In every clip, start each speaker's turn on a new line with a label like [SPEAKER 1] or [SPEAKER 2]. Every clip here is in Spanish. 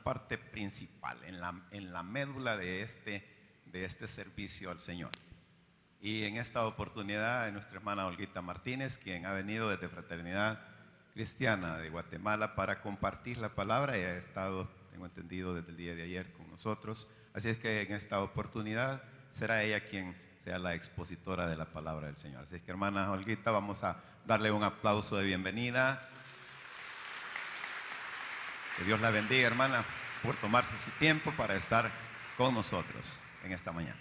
[SPEAKER 1] parte principal, en la médula de este servicio al Señor. Y en esta oportunidad, nuestra hermana Olguita Martínez, quien ha venido desde Fraternidad Cristiana de Guatemala para compartir la palabra, y ha estado, tengo entendido, desde el día de ayer con nosotros. Así es que en esta oportunidad será ella quien sea la expositora de la palabra del Señor. Así es que, hermana Olguita, vamos a darle un aplauso de bienvenida. Que Dios la bendiga, hermana, por tomarse su tiempo para estar con nosotros en esta mañana.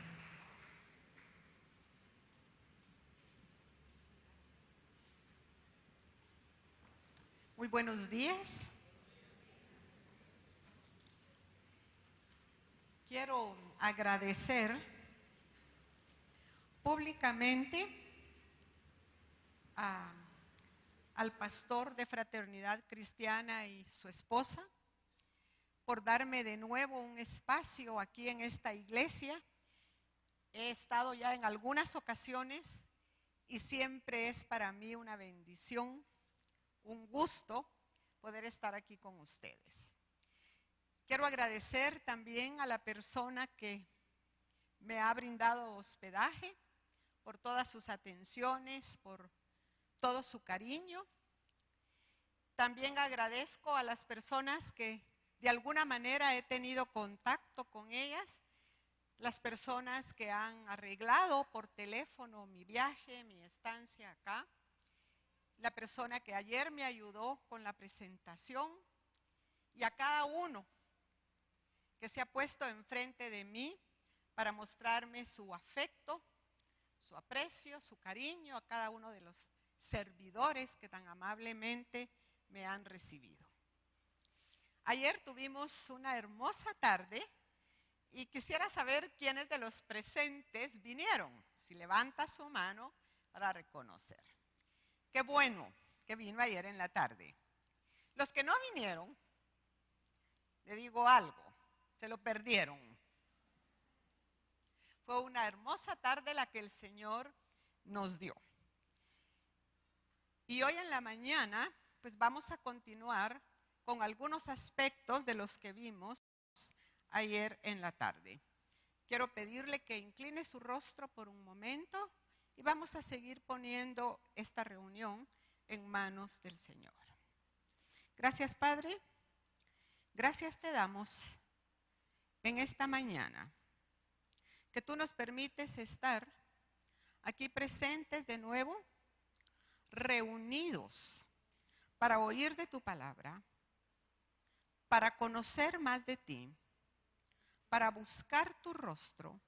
[SPEAKER 2] Muy buenos días. Quiero agradecer públicamente al pastor de Fraternidad Cristiana y su esposa por darme de nuevo un espacio aquí en esta iglesia. He estado ya en algunas ocasiones y siempre es para mí una bendición, un gusto poder estar aquí con ustedes. Quiero agradecer también a la persona que me ha brindado hospedaje, por todas sus atenciones, por todo su cariño. También agradezco a las personas que de alguna manera he tenido contacto con ellas, las personas que han arreglado por teléfono mi viaje, mi estancia acá, la persona que ayer me ayudó con la presentación, y a cada uno que se ha puesto enfrente de mí para mostrarme su afecto, su aprecio, su cariño, a cada uno de los servidores que tan amablemente me han recibido. Ayer tuvimos una hermosa tarde y quisiera saber quiénes de los presentes vinieron. Si levanta su mano para reconocer. Qué bueno que vino ayer en la tarde. Los que no vinieron, le digo algo, se lo perdieron. Fue una hermosa tarde la que el Señor nos dio. Y hoy en la mañana, pues vamos a continuar con algunos aspectos de los que vimos ayer en la tarde. Quiero pedirle que incline su rostro por un momento y vamos a seguir poniendo esta reunión en manos del Señor. Gracias, Padre. Gracias te damos en esta mañana, que tú nos permites estar aquí presentes de nuevo, reunidos para oír de tu palabra, para conocer más de ti, para buscar tu rostro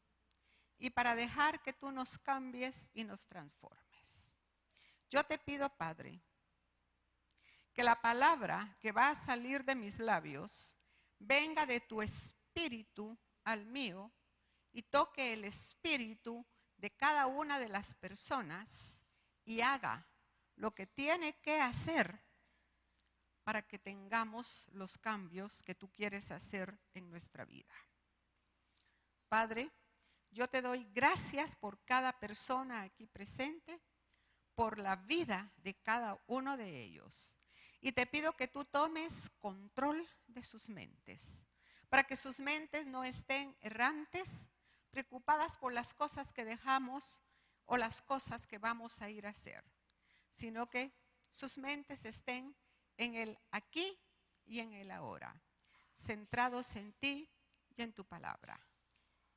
[SPEAKER 2] y para dejar que tú nos cambies y nos transformes. Yo te pido, Padre, que la palabra que va a salir de mis labios venga de tu espíritu al mío y toque el espíritu de cada una de las personas y haga lo que tiene que hacer para que tengamos los cambios que tú quieres hacer en nuestra vida. Padre, yo te doy gracias por cada persona aquí presente, por la vida de cada uno de ellos. Y te pido que tú tomes control de sus mentes, para que sus mentes no estén errantes, preocupadas por las cosas que dejamos o las cosas que vamos a ir a hacer, sino que sus mentes estén en el aquí y en el ahora, centrados en ti y en tu palabra.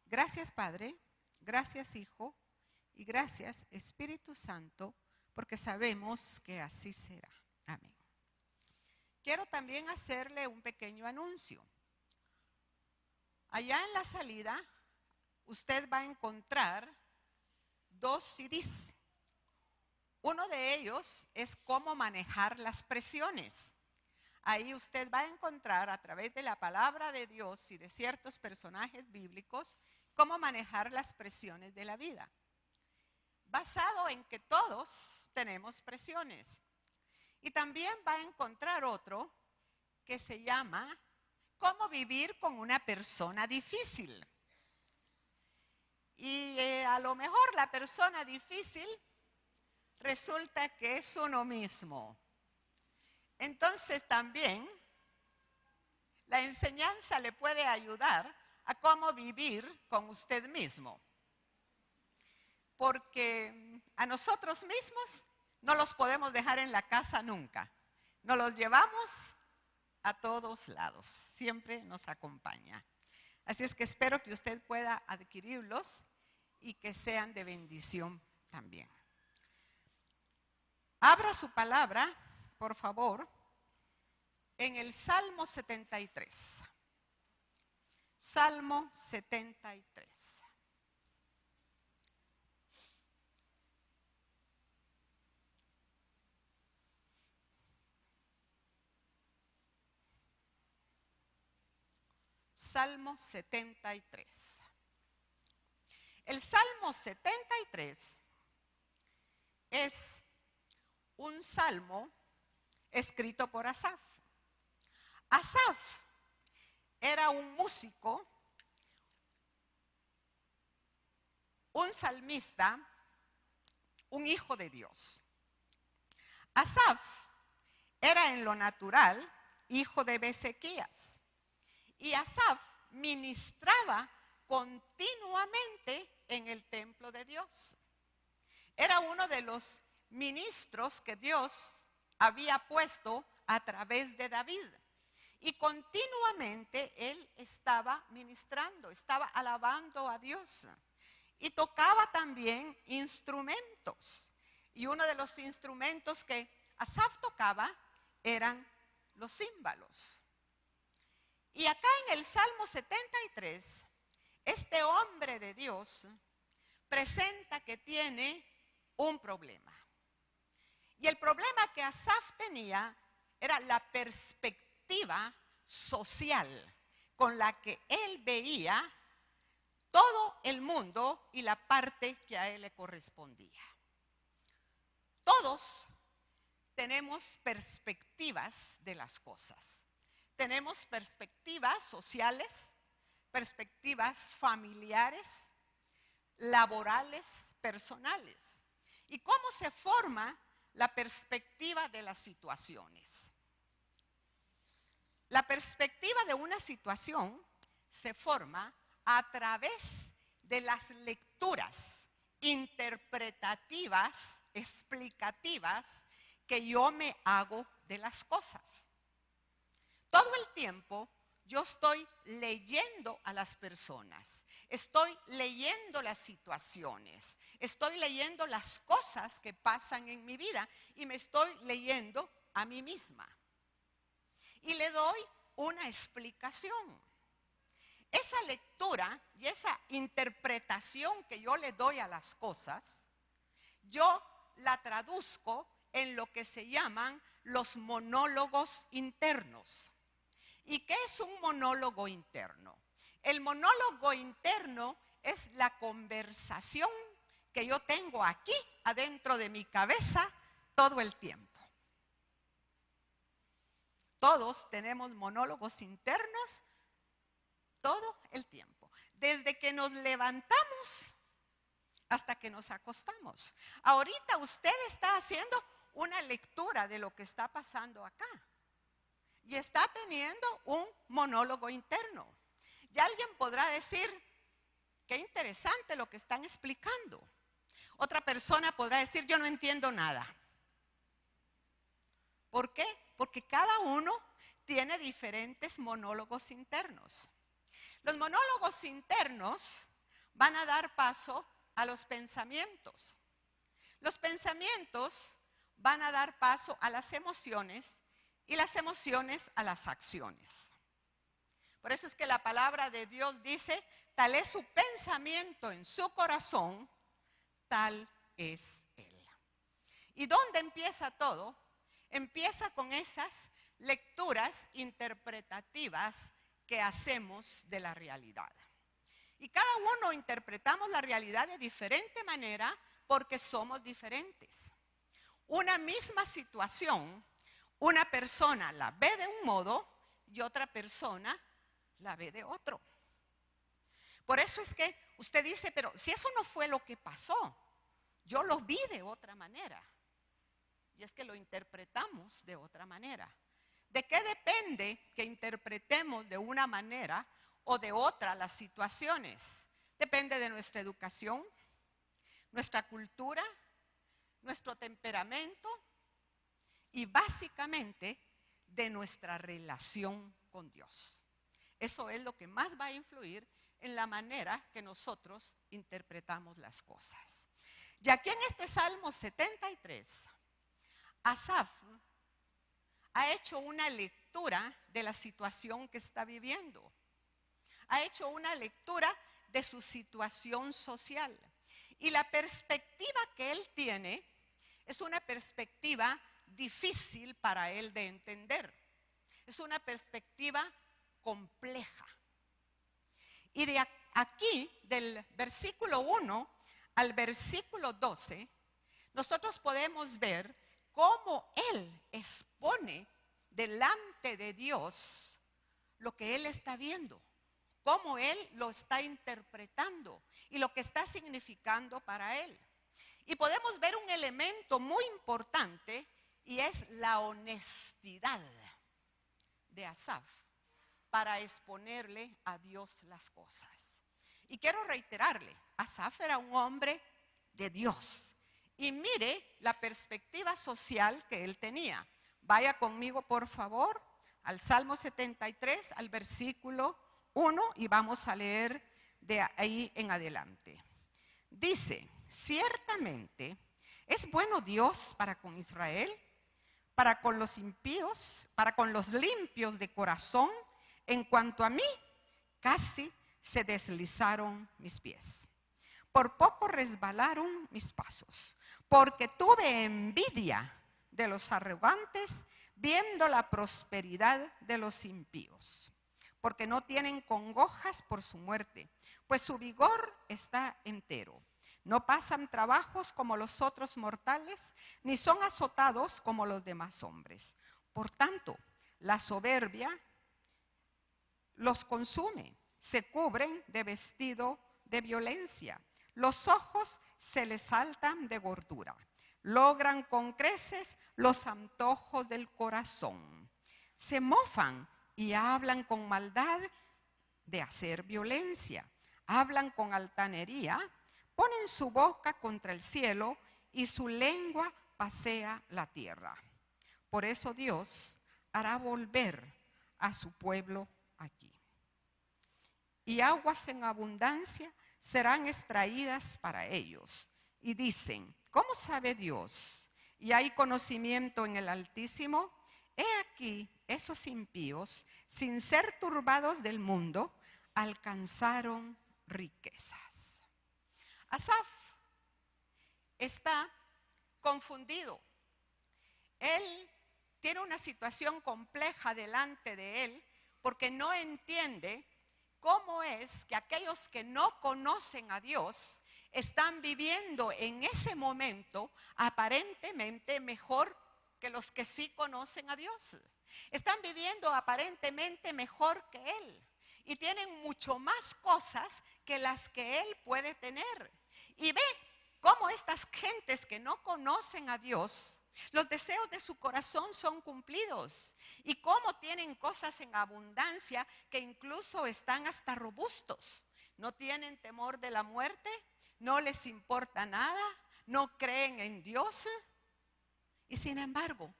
[SPEAKER 2] Gracias, Padre, gracias, Hijo, y gracias, Espíritu Santo, porque sabemos que así será. Amén. Quiero también hacerle un pequeño anuncio. Allá en la salida, usted va a encontrar 2 CDs. Uno de ellos es cómo manejar las presiones. Ahí usted va a encontrar a través de la palabra de Dios y de ciertos personajes bíblicos cómo manejar las presiones de la vida, basado en que todos tenemos presiones. Y también va a encontrar otro que se llama cómo vivir con una persona difícil. Y a lo mejor la persona difícil resulta que es uno mismo. Entonces también la enseñanza le puede ayudar a cómo vivir con usted mismo. Porque a nosotros mismos no los podemos dejar en la casa nunca. Nos los llevamos a todos lados. Siempre nos acompaña. Así es que espero que usted pueda adquirirlos y que sean de bendición también. Abra su palabra, por favor, en el Salmo 73. Salmo 73. Salmo 73. El Salmo 73 es un salmo escrito por Asaf. Asaf era un músico, un salmista, un hijo de Dios. Asaf era en lo natural hijo de Ezequías. Y Asaf ministraba continuamente en el templo de Dios. Era uno de los ministros que Dios había puesto a través de David. Y continuamente él estaba ministrando, estaba alabando a Dios. Y tocaba también instrumentos. Y uno de los instrumentos que Asaf tocaba eran los címbalos. Y acá en el Salmo 73, este hombre de Dios presenta que tiene un problema. Y el problema que Asaf tenía era la perspectiva social con la que él veía todo el mundo y la parte que a él le correspondía. Todos tenemos perspectivas de las cosas. Tenemos perspectivas sociales, perspectivas familiares, laborales, personales. ¿Y cómo se forma la perspectiva de las situaciones? La perspectiva de una situación se forma a través de las lecturas interpretativas, explicativas que yo me hago de las cosas. Todo el tiempo yo estoy leyendo a las personas, estoy leyendo las situaciones, estoy leyendo las cosas que pasan en mi vida y me estoy leyendo a mí misma. Y le doy una explicación. Esa lectura y esa interpretación que yo le doy a las cosas, yo la traduzco en lo que se llaman los monólogos internos. ¿Y qué es un monólogo interno? El monólogo interno es la conversación que yo tengo aquí adentro de mi cabeza todo el tiempo. Todos tenemos monólogos internos todo el tiempo. Desde que nos levantamos hasta que nos acostamos. Ahorita usted está haciendo una lectura de lo que está pasando acá. Y está teniendo un monólogo interno. Y alguien podrá decir, qué interesante lo que están explicando. Otra persona podrá decir, yo no entiendo nada. ¿Por qué? Porque cada uno tiene diferentes monólogos internos. Los monólogos internos van a dar paso a los pensamientos. Los pensamientos van a dar paso a las emociones y las emociones a las acciones. Por eso es que la palabra de Dios dice, tal es su pensamiento en su corazón, tal es él. ¿Y dónde empieza todo? Empieza con esas lecturas interpretativas que hacemos de la realidad. Y cada uno interpretamos la realidad de diferente manera porque somos diferentes. Una misma situación, una persona la ve de un modo y otra persona la ve de otro. Por eso es que usted dice, pero si eso no fue lo que pasó, yo lo vi de otra manera. Y es que lo interpretamos de otra manera. ¿De qué depende que interpretemos de una manera o de otra las situaciones? Depende de nuestra educación, nuestra cultura, nuestro temperamento y básicamente de nuestra relación con Dios. Eso es lo que más va a influir en la manera que nosotros interpretamos las cosas. Y aquí en este Salmo 73, Asaf ha hecho una lectura de la situación que está viviendo. Ha hecho una lectura de su situación social. Y la perspectiva que él tiene es una perspectiva difícil para él de entender. Es una perspectiva compleja. Y de aquí, del versículo 1 al versículo 12, nosotros podemos ver cómo él expone delante de Dios lo que él está viendo, cómo él lo está interpretando y lo que está significando para él. Y podemos ver un elemento muy importante y es la honestidad de Asaf para exponerle a Dios las cosas. Y quiero reiterarle, Asaf era un hombre de Dios. Y mire la perspectiva social que él tenía. Vaya conmigo, por favor, al Salmo 73, al versículo 1, y vamos a leer de ahí en adelante. Dice: ciertamente es bueno Dios para con Israel, para con los impíos, para con los limpios de corazón. En cuanto a mí, casi se deslizaron mis pies. Por poco resbalaron mis pasos, porque tuve envidia de los arrogantes, viendo la prosperidad de los impíos. Porque no tienen congojas por su muerte, pues su vigor está entero. No pasan trabajos como los otros mortales, ni son azotados como los demás hombres. Por tanto, la soberbia los consume, se cubren de vestido de violencia. Los ojos se les saltan de gordura. Logran con creces los antojos del corazón. Se mofan y hablan con maldad de hacer violencia. Hablan con altanería, ponen su boca contra el cielo y su lengua pasea la tierra. Por eso Dios hará volver a su pueblo aquí. Y aguas en abundancia serán extraídas para ellos. Y dicen: ¿cómo sabe Dios? Y hay conocimiento en el Altísimo. He aquí, esos impíos, sin ser turbados del mundo, alcanzaron riquezas. Asaf está confundido. Él tiene una situación compleja delante de él porque no entiende cómo es que aquellos que no conocen a Dios están viviendo en ese momento aparentemente mejor que los que sí conocen a Dios. Están viviendo aparentemente mejor que Él y tienen mucho más cosas que las que Él puede tener. Y ve cómo estas gentes que no conocen a Dios, los deseos de su corazón son cumplidos, y cómo tienen cosas en abundancia que incluso están hasta robustos. No tienen temor de la muerte, no les importa nada, no creen en Dios, y sin embargo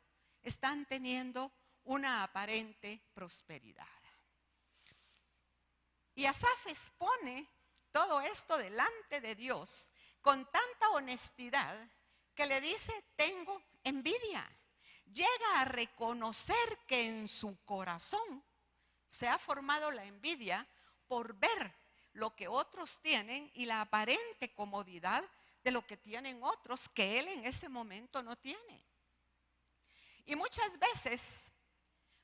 [SPEAKER 2] están teniendo una aparente prosperidad. Y Asaf expone todo esto delante de Dios con tanta honestidad que le dice: tengo envidia. Llega a reconocer que en su corazón se ha formado la envidia por ver lo que otros tienen y la aparente comodidad de lo que tienen otros que él en ese momento no tiene. Y muchas veces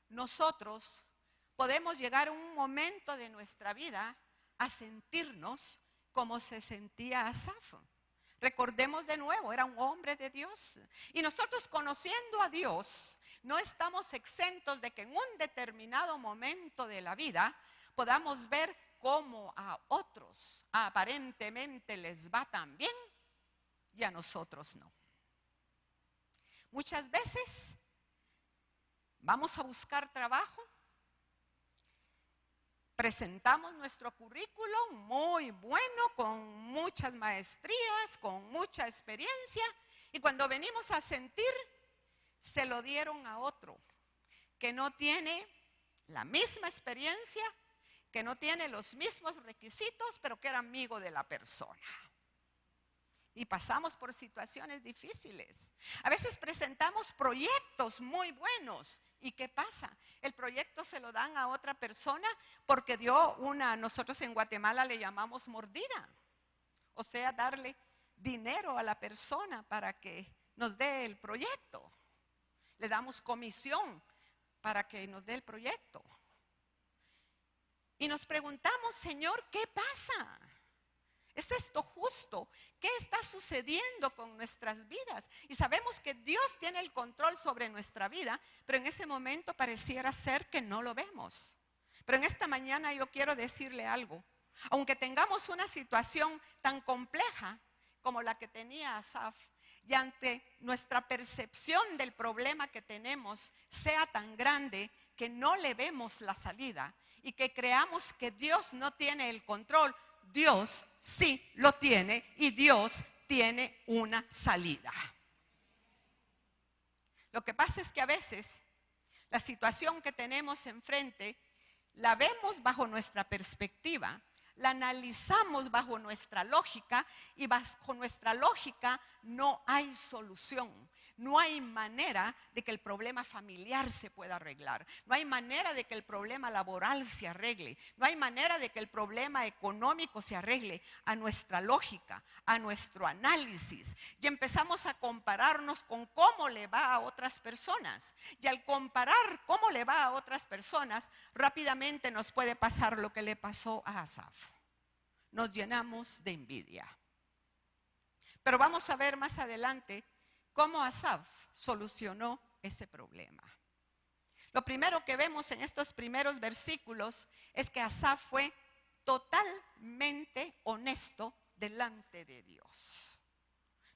[SPEAKER 2] nosotros podemos llegar a un momento de nuestra vida a sentirnos como se sentía Asaf. Recordemos de nuevo, era un hombre de Dios. Y nosotros, conociendo a Dios, no estamos exentos de que en un determinado momento de la vida podamos ver cómo a otros aparentemente les va tan bien y a nosotros no. Muchas veces vamos a buscar trabajo. Presentamos nuestro currículum muy bueno, con muchas maestrías, con mucha experiencia, y cuando venimos a sentir, se lo dieron a otro que no tiene la misma experiencia, que no tiene los mismos requisitos, pero que era amigo de la persona. Y pasamos por situaciones difíciles. A veces presentamos proyectos muy buenos. ¿Y qué pasa? El proyecto se lo dan a otra persona porque dio nosotros en Guatemala le llamamos mordida. O sea, darle dinero a la persona para que nos dé el proyecto. Le damos comisión para que nos dé el proyecto. Y nos preguntamos, Señor, ¿qué pasa? ¿Es esto justo? ¿Qué está sucediendo con nuestras vidas? Y sabemos que Dios tiene el control sobre nuestra vida, pero en ese momento pareciera ser que no lo vemos. Pero en esta mañana yo quiero decirle algo. Aunque tengamos una situación tan compleja como la que tenía Asaf, y ante nuestra percepción del problema que tenemos sea tan grande que no le vemos la salida y que creamos que Dios no tiene el control, Dios sí lo tiene y Dios tiene una salida. Lo que pasa es que a veces la situación que tenemos enfrente la vemos bajo nuestra perspectiva, la analizamos bajo nuestra lógica y bajo nuestra lógica no hay solución. No hay manera de que el problema familiar se pueda arreglar. No hay manera de que el problema laboral se arregle. No hay manera de que el problema económico se arregle a nuestra lógica, a nuestro análisis. Y empezamos a compararnos con cómo le va a otras personas. Y al comparar cómo le va a otras personas, rápidamente nos puede pasar lo que le pasó a Asaf. Nos llenamos de envidia. Pero vamos a ver más adelante cómo Asaf solucionó ese problema. Lo primero que vemos en estos primeros versículos es que Asaf fue totalmente honesto delante de Dios.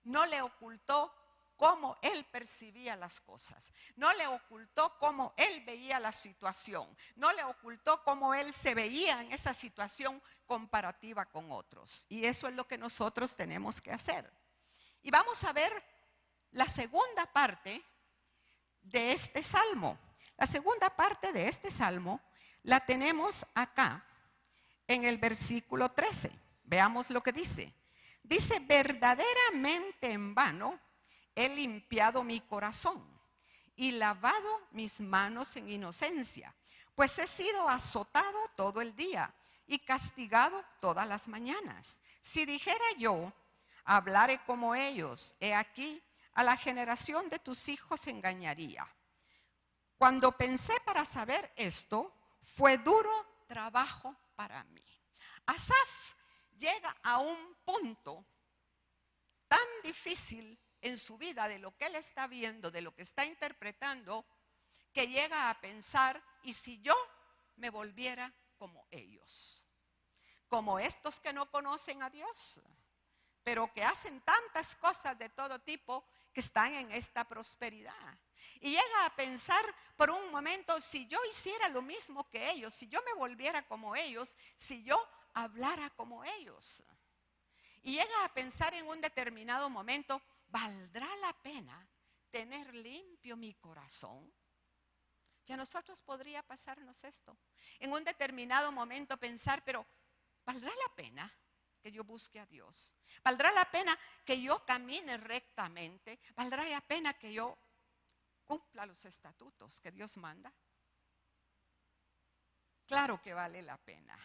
[SPEAKER 2] No le ocultó cómo él percibía las cosas. No le ocultó cómo él veía la situación. No le ocultó cómo él se veía en esa situación comparativa con otros. Y eso es lo que nosotros tenemos que hacer. Y vamos a ver la segunda parte de este salmo. La segunda parte de este salmo la tenemos acá en el versículo 13. Veamos lo que dice. Dice, verdaderamente en vano he limpiado mi corazón y lavado mis manos en inocencia, pues he sido azotado todo el día y castigado todas las mañanas. Si dijera yo, hablaré como ellos, he aquí, a la generación de tus hijos engañaría. Cuando pensé para saber esto, fue duro trabajo para mí. Asaf llega a un punto tan difícil en su vida de lo que él está viendo, de lo que está interpretando, que llega a pensar, ¿y si yo me volviera como ellos? Como estos que no conocen a Dios, pero que hacen tantas cosas de todo tipo, que están en esta prosperidad. Y llega a pensar por un momento, si yo hiciera lo mismo que ellos, si yo me volviera como ellos, si yo hablara como ellos. Y llega a pensar en un determinado momento, ¿valdrá la pena tener limpio mi corazón? Y a nosotros podría pasarnos esto. En un determinado momento pensar, pero ¿valdrá la pena que yo busque a Dios? ¿Valdrá la pena que yo camine rectamente? ¿Valdrá la pena que yo cumpla los estatutos que Dios manda? Claro que vale la pena.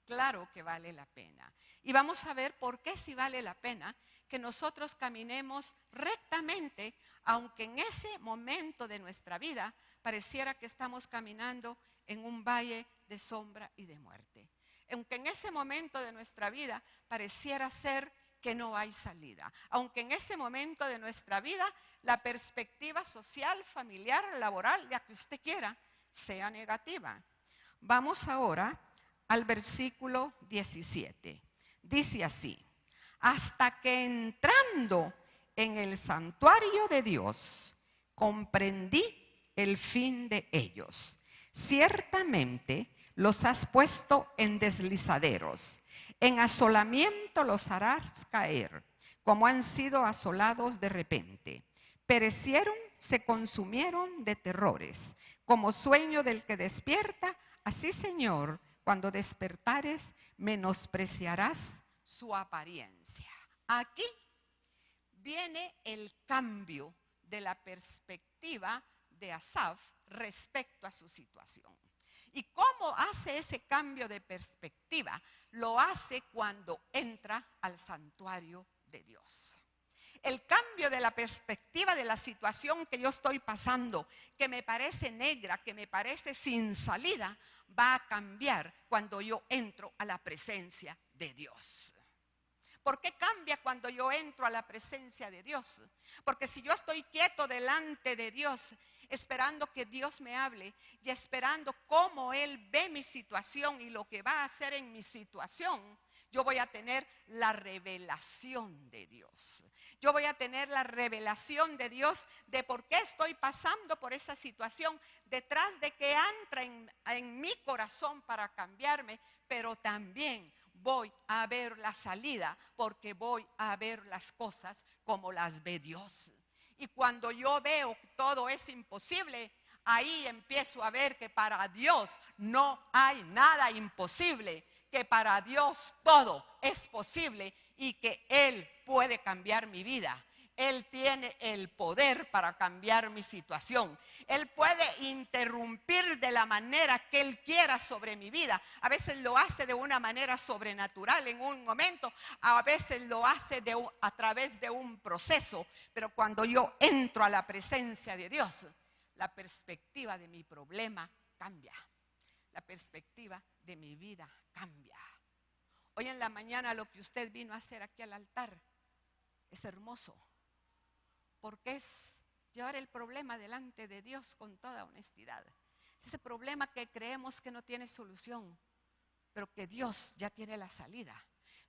[SPEAKER 2] Claro que vale la pena. Y vamos a ver por qué sí vale la pena que nosotros caminemos rectamente, aunque en ese momento de nuestra vida pareciera que estamos caminando en un valle de sombra y de muerte. Aunque en ese momento de nuestra vida pareciera ser que no hay salida. Aunque en ese momento de nuestra vida la perspectiva social, familiar, laboral, la que usted quiera, sea negativa. Vamos ahora al versículo 17. Dice así, hasta que entrando en el santuario de Dios, comprendí el fin de ellos. Ciertamente los has puesto en deslizaderos, en asolamiento los harás caer, como han sido asolados de repente. Perecieron, se consumieron de terrores, como sueño del que despierta. Así, Señor, cuando despertares, menospreciarás su apariencia. Aquí viene el cambio de la perspectiva de Asaf respecto a su situación. ¿Y cómo hace ese cambio de perspectiva? Lo hace cuando entra al santuario de Dios. El cambio de la perspectiva de la situación que yo estoy pasando, que me parece negra, que me parece sin salida, va a cambiar cuando yo entro a la presencia de Dios. ¿Por qué cambia cuando yo entro a la presencia de Dios? Porque si yo estoy quieto delante de Dios, esperando que Dios me hable y esperando cómo Él ve mi situación y lo que va a hacer en mi situación, yo voy a tener la revelación de Dios. Yo voy a tener la revelación de Dios de por qué estoy pasando por esa situación, detrás de que entra en mi corazón para cambiarme, pero también voy a ver la salida, porque voy a ver las cosas como las ve Dios. Y cuando yo veo que todo es imposible, ahí empiezo a ver que para Dios no hay nada imposible, que para Dios todo es posible y que Él puede cambiar mi vida. Él tiene el poder para cambiar mi situación. Él puede interrumpir de la manera que Él quiera sobre mi vida. A veces lo hace de una manera sobrenatural en un momento. A veces lo hace a través de un proceso. Pero cuando yo entro a la presencia de Dios, la perspectiva de mi problema cambia. La perspectiva de mi vida cambia. Hoy en la mañana lo que usted vino a hacer aquí al altar es hermoso. Porque es llevar el problema delante de Dios con toda honestidad. Ese problema que creemos que no tiene solución, pero que Dios ya tiene la salida.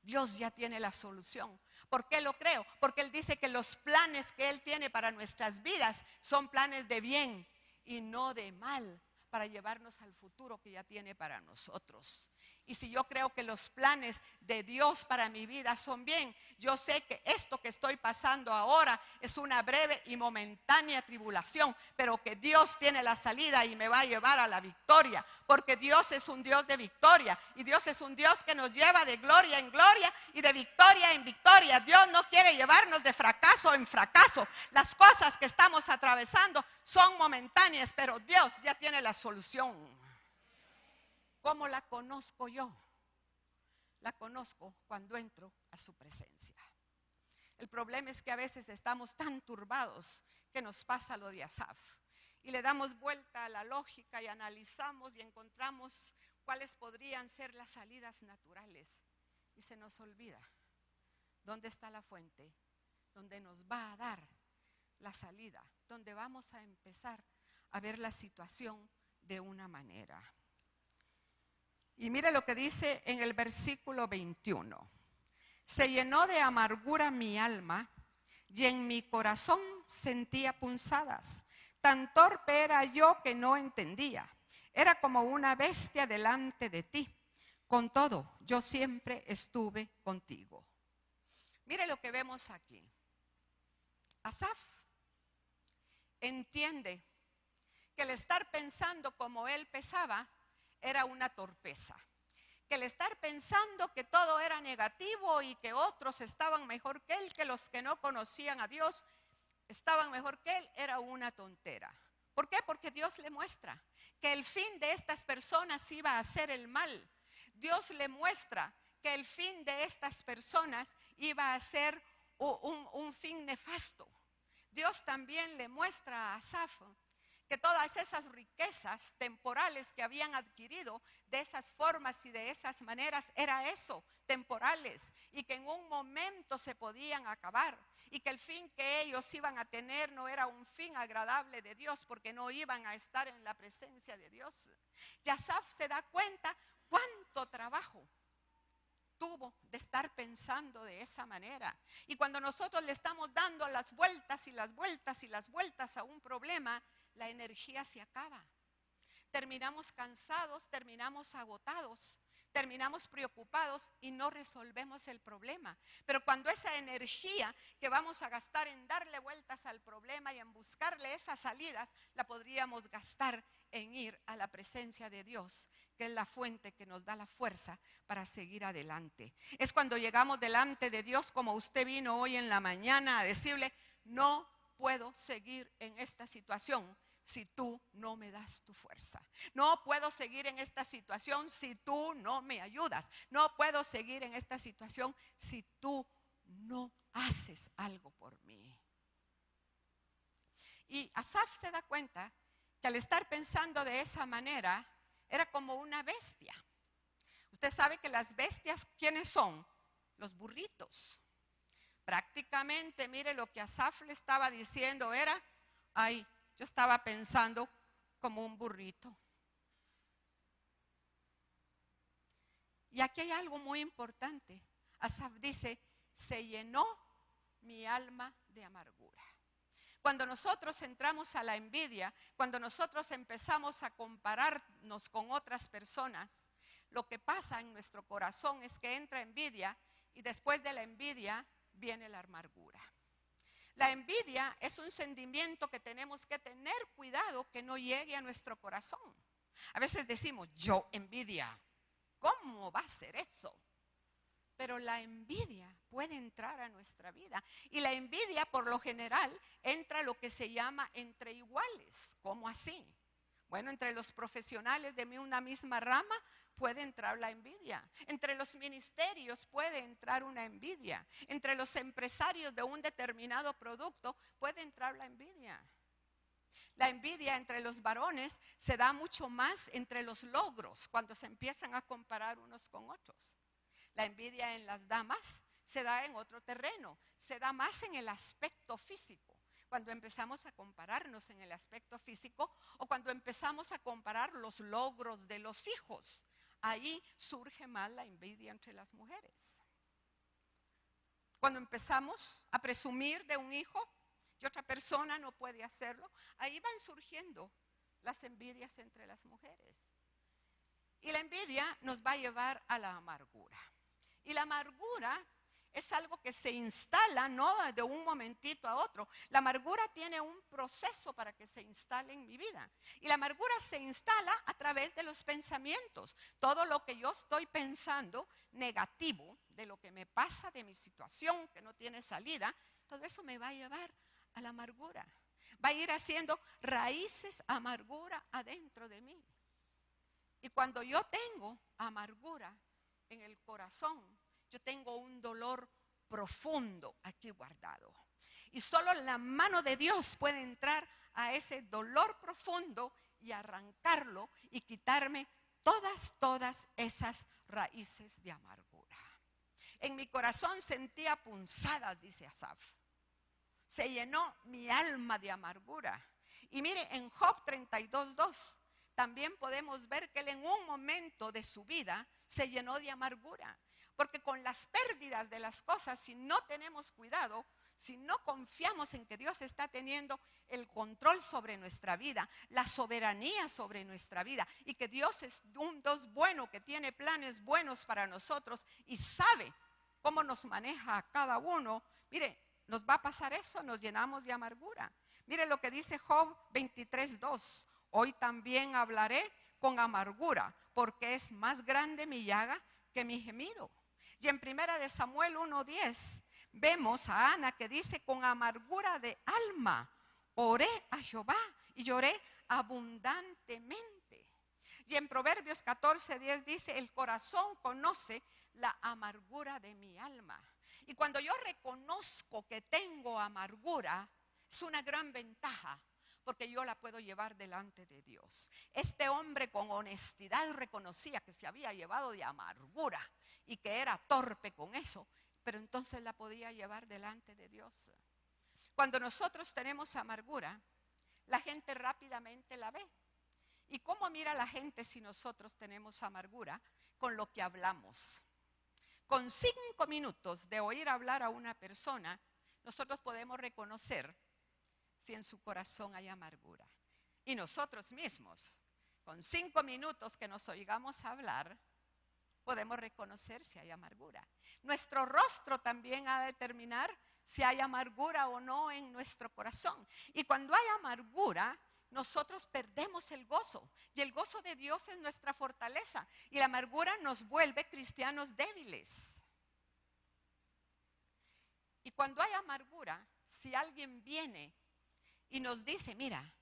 [SPEAKER 2] Dios ya tiene la solución. ¿Por qué lo creo? Porque Él dice que los planes que Él tiene para nuestras vidas son planes de bien y no de mal, para llevarnos al futuro que ya tiene para nosotros. Y si yo creo que los planes de Dios para mi vida son bien, yo sé que esto que estoy pasando ahora es una breve y momentánea tribulación, pero que Dios tiene la salida y me va a llevar a la victoria, porque Dios es un Dios de victoria y Dios es un Dios que nos lleva de gloria en gloria y de victoria en victoria. Dios no quiere llevarnos de fracaso en fracaso. Las cosas que estamos atravesando son momentáneas, pero Dios ya tiene la solución. ¿Cómo la conozco yo? La conozco cuando entro a su presencia. El problema es que a veces estamos tan turbados que nos pasa lo de Asaf. Y le damos vuelta a la lógica y analizamos y encontramos cuáles podrían ser las salidas naturales. Y se nos olvida dónde está la fuente, donde nos va a dar la salida, donde vamos a empezar a ver la situación de una manera. Y mire lo que dice en el versículo 21. Se llenó de amargura mi alma y en mi corazón sentía punzadas. Tan torpe era yo que no entendía. Era como una bestia delante de ti. Con todo, yo siempre estuve contigo. Mire lo que vemos aquí. Asaf entiende que el estar pensando como él pensaba era una torpeza, que el estar pensando que todo era negativo y que otros estaban mejor que él, que los que no conocían a Dios estaban mejor que él, era una tontera. ¿Por qué? Porque Dios le muestra que el fin de estas personas iba a ser el mal. Dios le muestra que el fin de estas personas iba a ser un fin nefasto. Dios también le muestra a Asaf que todas esas riquezas temporales que habían adquirido de esas formas y de esas maneras era eso, temporales, y que en un momento se podían acabar, y que el fin que ellos iban a tener no era un fin agradable de Dios, porque no iban a estar en la presencia de Dios. Y Asaf se da cuenta cuánto trabajo tuvo de estar pensando de esa manera. Y cuando nosotros le estamos dando las vueltas y las vueltas y las vueltas a un problema, la energía se acaba. Terminamos cansados, terminamos agotados, terminamos preocupados y no resolvemos el problema. Pero cuando esa energía que vamos a gastar en darle vueltas al problema y en buscarle esas salidas, la podríamos gastar en ir a la presencia de Dios, que es la fuente que nos da la fuerza para seguir adelante. Es cuando llegamos delante de Dios, como usted vino hoy en la mañana, a decirle: no puedo seguir en esta situación si tú no me das tu fuerza. No puedo seguir en esta situación si tú no me ayudas. No puedo seguir en esta situación si tú no haces algo por mí. Y Asaf se da cuenta que al estar pensando de esa manera, era como una bestia. Usted sabe que las bestias, ¿quiénes son? Los burritos. Prácticamente, mire, lo que Asaf le estaba diciendo era: ay, yo estaba pensando como un burrito. Y aquí hay algo muy importante. Asaf dice: se llenó mi alma de amargura. Cuando nosotros entramos a la envidia, cuando nosotros empezamos a compararnos con otras personas, lo que pasa en nuestro corazón es que entra envidia, y después de la envidia viene la amargura. La envidia es un sentimiento que tenemos que tener cuidado que no llegue a nuestro corazón. A veces decimos: yo envidia, ¿cómo va a ser eso? Pero la envidia puede entrar a nuestra vida. Y la envidia, por lo general, entra a lo que se llama entre iguales. ¿Cómo así? Bueno, entre los profesionales de una misma rama puede entrar la envidia. Entre los ministerios puede entrar una envidia. Entre los empresarios de un determinado producto puede entrar la envidia. La envidia entre los varones se da mucho más entre los logros, cuando se empiezan a comparar unos con otros. La envidia en las damas se da en otro terreno, se da más en el aspecto físico. Cuando empezamos a compararnos en el aspecto físico, o cuando empezamos a comparar los logros de los hijos, ahí surge más la envidia entre las mujeres. Cuando empezamos a presumir de un hijo y otra persona no puede hacerlo, ahí van surgiendo las envidias entre las mujeres. Y la envidia nos va a llevar a la amargura. Y la amargura es algo que se instala, no de un momentito a otro. La amargura tiene un proceso para que se instale en mi vida. Y la amargura se instala a través de los pensamientos. Todo lo que yo estoy pensando negativo, de lo que me pasa, de mi situación que no tiene salida, todo eso me va a llevar a la amargura. Va a ir haciendo raíces amargura adentro de mí. Y cuando yo tengo amargura en el corazón, yo tengo un dolor profundo aquí guardado. Y solo la mano de Dios puede entrar a ese dolor profundo y arrancarlo y quitarme todas esas raíces de amargura. En mi corazón sentía punzadas, dice Asaf. Se llenó mi alma de amargura. Y mire, en Job 32:2 también podemos ver que él en un momento de su vida se llenó de amargura. Porque con las pérdidas de las cosas, si no tenemos cuidado, si no confiamos en que Dios está teniendo el control sobre nuestra vida, la soberanía sobre nuestra vida, y que Dios es un Dios bueno, que tiene planes buenos para nosotros y sabe cómo nos maneja a cada uno, mire, nos va a pasar eso, nos llenamos de amargura. Mire lo que dice Job 23:2. Hoy también hablaré con amargura, porque es más grande mi llaga que mi gemido. Y en 1 de Samuel 1:10 vemos a Ana que dice: con amargura de alma oré a Jehová y lloré abundantemente. Y en Proverbios 14:10 dice: el corazón conoce la amargura de mi alma. Y cuando yo reconozco que tengo amargura, es una gran ventaja, porque yo la puedo llevar delante de Dios. Este hombre con honestidad reconocía que se había llevado de amargura y que era torpe con eso, pero entonces la podía llevar delante de Dios. Cuando nosotros tenemos amargura, la gente rápidamente la ve. ¿Y cómo mira la gente si nosotros tenemos amargura? Con lo que hablamos. Con 5 minutos de oír hablar a una persona, nosotros podemos reconocer si en su corazón hay amargura. Y nosotros mismos, con 5 minutos que nos oigamos hablar, podemos reconocer si hay amargura. Nuestro rostro también ha de determinar si hay amargura o no en nuestro corazón. Y cuando hay amargura, nosotros perdemos el gozo. Y el gozo de Dios es nuestra fortaleza. Y la amargura nos vuelve cristianos débiles. Y cuando hay amargura, si alguien viene y nos dice, mira,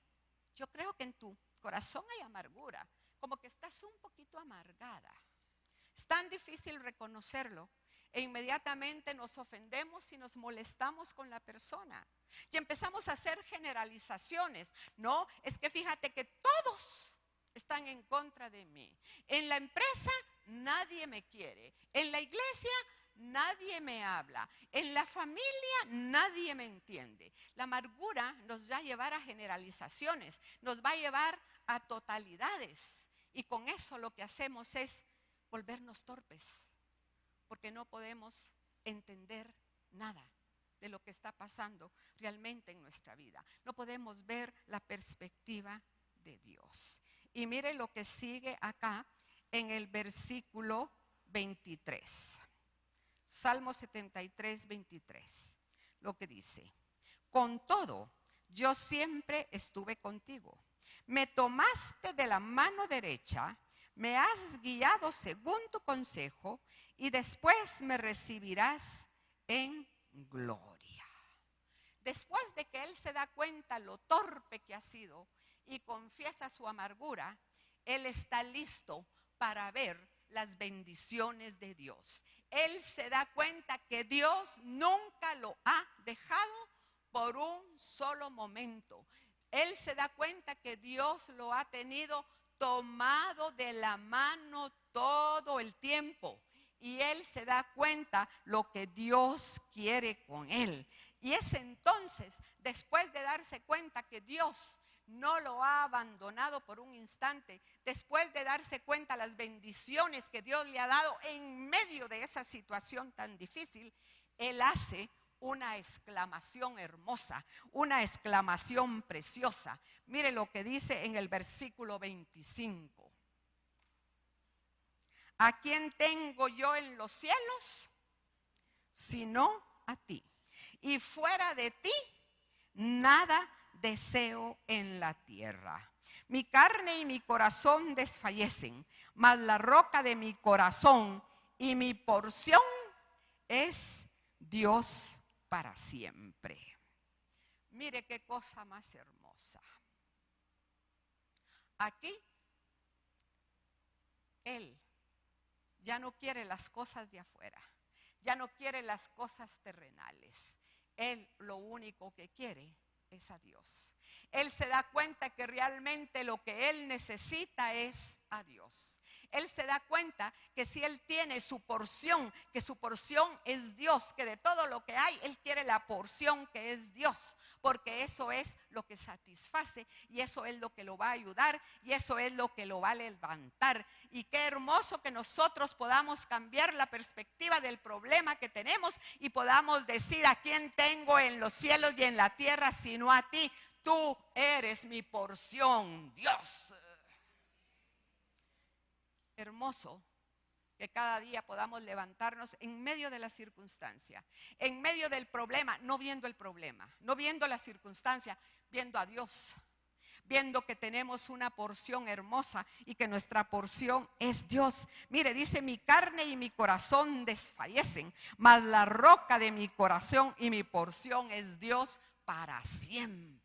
[SPEAKER 2] yo creo que en tu corazón hay amargura, como que estás un poquito amargada. Es tan difícil reconocerlo e inmediatamente nos ofendemos y nos molestamos con la persona. Y empezamos a hacer generalizaciones. No, es que fíjate que todos están en contra de mí. En la empresa nadie me quiere. En la iglesia nadie me habla. En la familia nadie me entiende. La amargura nos va a llevar a generalizaciones, nos va a llevar a totalidades. Y con eso lo que hacemos es volvernos torpes, porque no podemos entender nada de lo que está pasando realmente en nuestra vida. No podemos ver la perspectiva de Dios. Y mire lo que sigue acá en el versículo 23. Salmo 73, 23. Lo que dice: con todo, yo siempre estuve contigo. Me tomaste de la mano derecha, me has guiado según tu consejo, y después me recibirás en gloria. Después de que él se da cuenta lo torpe que ha sido y confiesa su amargura, él está listo para ver las bendiciones de Dios. Él se da cuenta que Dios nunca lo ha dejado por un solo momento. Él se da cuenta que Dios lo ha tenido tomado de la mano todo el tiempo. Y él se da cuenta lo que Dios quiere con él. Y es entonces, después de darse cuenta que Dios no lo ha abandonado por un instante, después de darse cuenta las bendiciones que Dios le ha dado en medio de esa situación tan difícil, él hace una exclamación hermosa, una exclamación preciosa. Mire lo que dice en el versículo 25. ¿A quién tengo yo en los cielos? Sino a ti. Y fuera de ti, nada deseo en la tierra. Mi carne y mi corazón desfallecen, mas la roca de mi corazón y mi porción es Dios para siempre. Mire qué cosa más hermosa. Aquí, él ya no quiere las cosas de afuera, ya no quiere las cosas terrenales. Él lo único que quiere es a Dios. Él se da cuenta que realmente lo que él necesita es a Dios. Él se da cuenta que si él tiene su porción, que su porción es Dios, que de todo lo que hay, él quiere la porción que es Dios, porque eso es lo que satisface y eso es lo que lo va a ayudar y eso es lo que lo va a levantar. Y qué hermoso que nosotros podamos cambiar la perspectiva del problema que tenemos y podamos decir: ¿a quién tengo en los cielos y en la tierra sino a ti? Tú eres mi porción, Dios. Hermoso que cada día podamos levantarnos en medio de la circunstancia, en medio del problema, no viendo el problema, no viendo la circunstancia, viendo a Dios, viendo que tenemos una porción hermosa y que nuestra porción es Dios. Mire, dice: mi carne y mi corazón desfallecen, mas la roca de mi corazón y mi porción es Dios para siempre.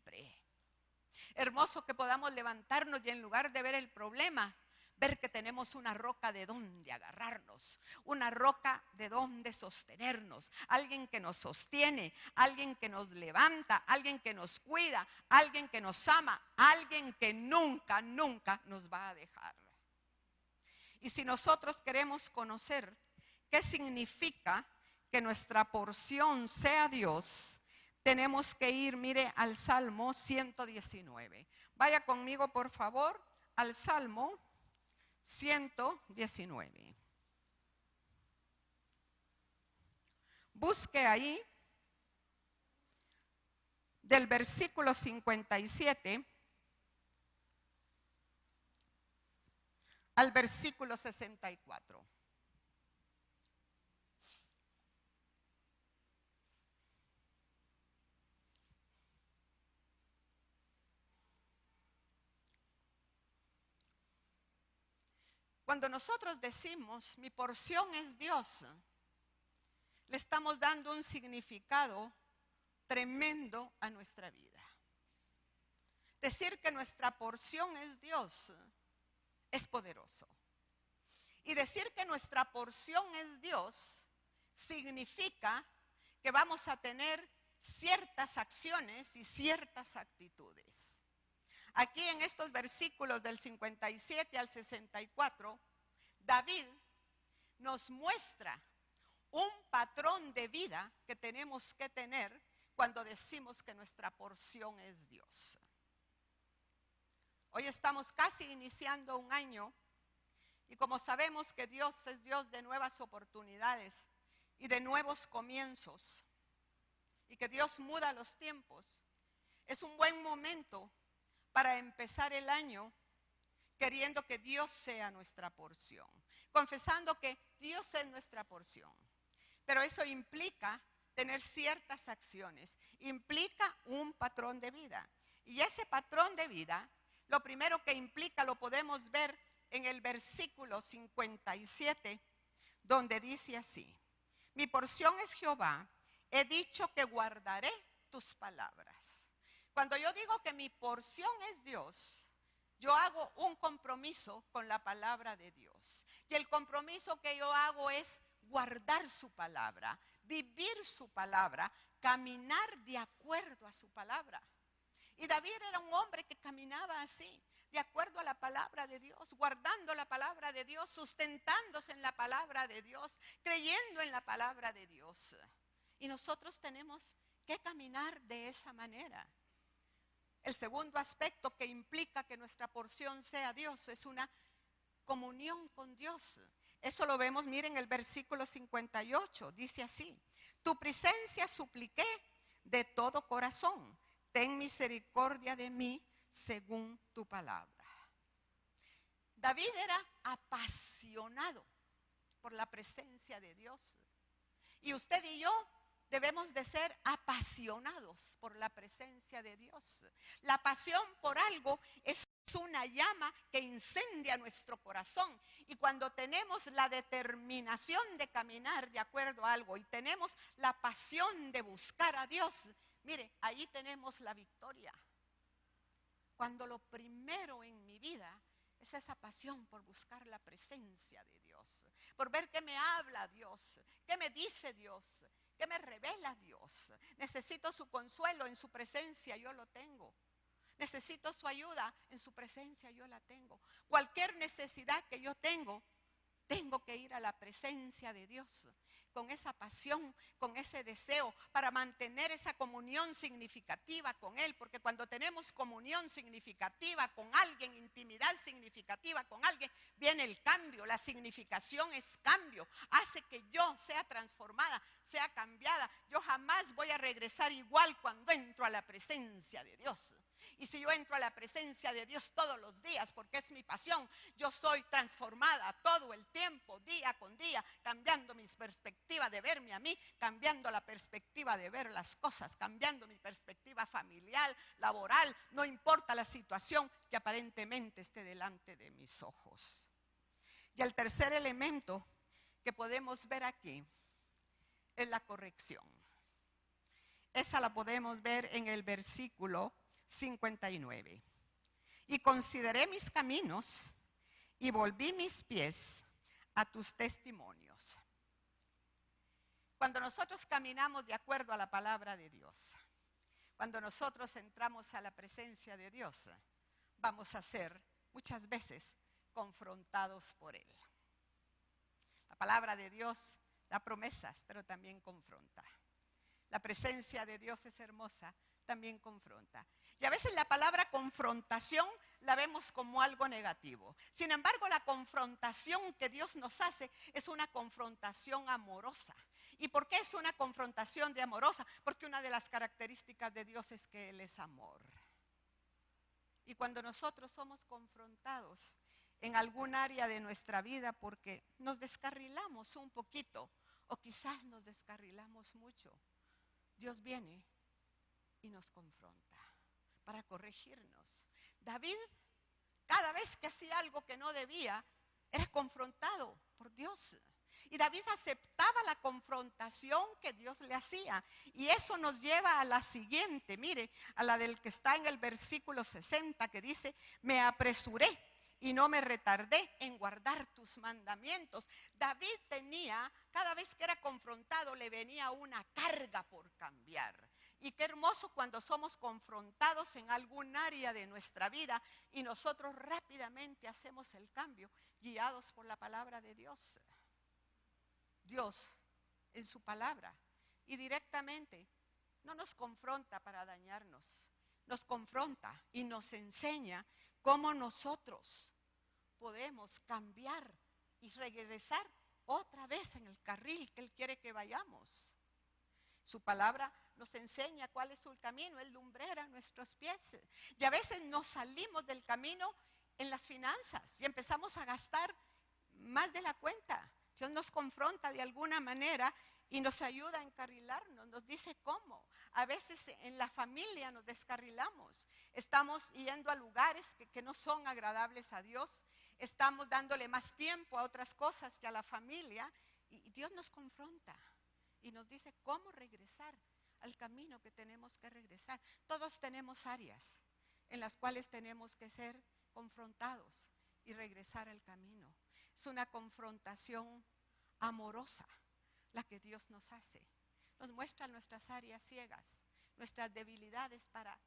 [SPEAKER 2] Hermoso que podamos levantarnos y en lugar de ver el problema, ver que tenemos una roca de donde agarrarnos, una roca de donde sostenernos, alguien que nos sostiene, alguien que nos levanta, alguien que nos cuida, alguien que nos ama, alguien que nunca, nunca nos va a dejar. Y si nosotros queremos conocer qué significa que nuestra porción sea Dios, tenemos que ir, mire, al Salmo 119. Vaya conmigo, por favor, al Salmo 119. Busque ahí del versículo 57 al versículo 64. Cuando nosotros decimos, mi porción es Dios, le estamos dando un significado tremendo a nuestra vida. Decir que nuestra porción es Dios es poderoso. Y decir que nuestra porción es Dios significa que vamos a tener ciertas acciones y ciertas actitudes. Aquí en estos versículos del 57 al 64, David nos muestra un patrón de vida que tenemos que tener cuando decimos que nuestra porción es Dios. Hoy estamos casi iniciando un año y como sabemos que Dios es Dios de nuevas oportunidades y de nuevos comienzos y que Dios muda los tiempos, es un buen momento para empezar el año queriendo que Dios sea nuestra porción, confesando que Dios es nuestra porción. Pero eso implica tener ciertas acciones, implica un patrón de vida. Y ese patrón de vida, lo primero que implica lo podemos ver en el versículo 57, donde dice así: mi porción es Jehová, he dicho que guardaré tus palabras. Cuando yo digo que mi porción es Dios, yo hago un compromiso con la palabra de Dios. Y el compromiso que yo hago es guardar su palabra, vivir su palabra, caminar de acuerdo a su palabra. Y David era un hombre que caminaba así, de acuerdo a la palabra de Dios, guardando la palabra de Dios, sustentándose en la palabra de Dios, creyendo en la palabra de Dios. Y nosotros tenemos que caminar de esa manera. El segundo aspecto que implica que nuestra porción sea Dios es una comunión con Dios. Eso lo vemos, miren el versículo 58, dice así: tu presencia supliqué de todo corazón, ten misericordia de mí según tu palabra. David era apasionado por la presencia de Dios. Y usted y yo debemos de ser apasionados por la presencia de Dios. La pasión por algo es una llama que incendia nuestro corazón. Y cuando tenemos la determinación de caminar de acuerdo a algo y tenemos la pasión de buscar a Dios, mire, ahí tenemos la victoria. Cuando lo primero en mi vida es esa pasión por buscar la presencia de Dios, por ver qué me habla Dios, qué me dice Dios, qué me revela Dios. Necesito su consuelo, en su presencia yo lo tengo. Necesito su ayuda, en su presencia yo la tengo. Cualquier necesidad que yo tengo que ir a la presencia de Dios con esa pasión, con ese deseo, para mantener esa comunión significativa con Él. Porque cuando tenemos comunión significativa con alguien, intimidad significativa con alguien, viene el cambio. La significación es cambio, hace que yo sea transformada, sea cambiada. Yo jamás voy a regresar igual cuando entro a la presencia de Dios. Y si yo entro a la presencia de Dios todos los días, porque es mi pasión, yo soy transformada todo el tiempo, día con día, cambiando mi perspectiva de verme a mí, cambiando la perspectiva de ver las cosas, cambiando mi perspectiva familiar, laboral, no importa la situación que aparentemente esté delante de mis ojos. Y el tercer elemento que podemos ver aquí es la corrección. Esa la podemos ver en el versículo 59. Y consideré mis caminos y volví mis pies a tus testimonios. Cuando nosotros caminamos de acuerdo a la palabra de Dios, cuando nosotros entramos a la presencia de Dios, vamos a ser muchas veces confrontados por Él. La palabra de Dios da promesas, pero también confronta. La presencia de Dios es hermosa, también confronta. Y a veces la palabra confrontación la vemos como algo negativo. Sin embargo, la confrontación que Dios nos hace es una confrontación amorosa. ¿Y por qué es una confrontación de amorosa? Porque una de las características de Dios es que Él es amor. Y cuando nosotros somos confrontados, en algún área de nuestra vida porque nos descarrilamos un poquito o quizás nos descarrilamos mucho, Dios viene y nos confronta para corregirnos. David, cada vez que hacía algo que no debía, era confrontado por Dios. Y David aceptaba la confrontación que Dios le hacía. Y eso nos lleva a la siguiente, mire, a la del que está en el versículo 60, que dice: me apresuré y no me retardé en guardar tus mandamientos. David tenía, cada vez que era confrontado, le venía una carga por cambiar. Y qué hermoso cuando somos confrontados en algún área de nuestra vida y nosotros rápidamente hacemos el cambio, guiados por la palabra de Dios. Dios, en su palabra y directamente, no nos confronta para dañarnos, nos confronta y nos enseña cómo nosotros podemos cambiar y regresar otra vez en el carril que Él quiere que vayamos. Su palabra nos enseña cuál es su camino, es lumbrera a nuestros pies. Y a veces nos salimos del camino en las finanzas y empezamos a gastar más de la cuenta. Dios nos confronta de alguna manera y nos ayuda a encarrilarnos, nos dice cómo. A veces en la familia nos descarrilamos, estamos yendo a lugares que no son agradables a Dios, estamos dándole más tiempo a otras cosas que a la familia y Dios nos confronta y nos dice cómo regresar al camino que tenemos que regresar. Todos tenemos áreas en las cuales tenemos que ser confrontados y regresar al camino. Es una confrontación amorosa la que Dios nos hace. Nos muestra nuestras áreas ciegas, nuestras debilidades para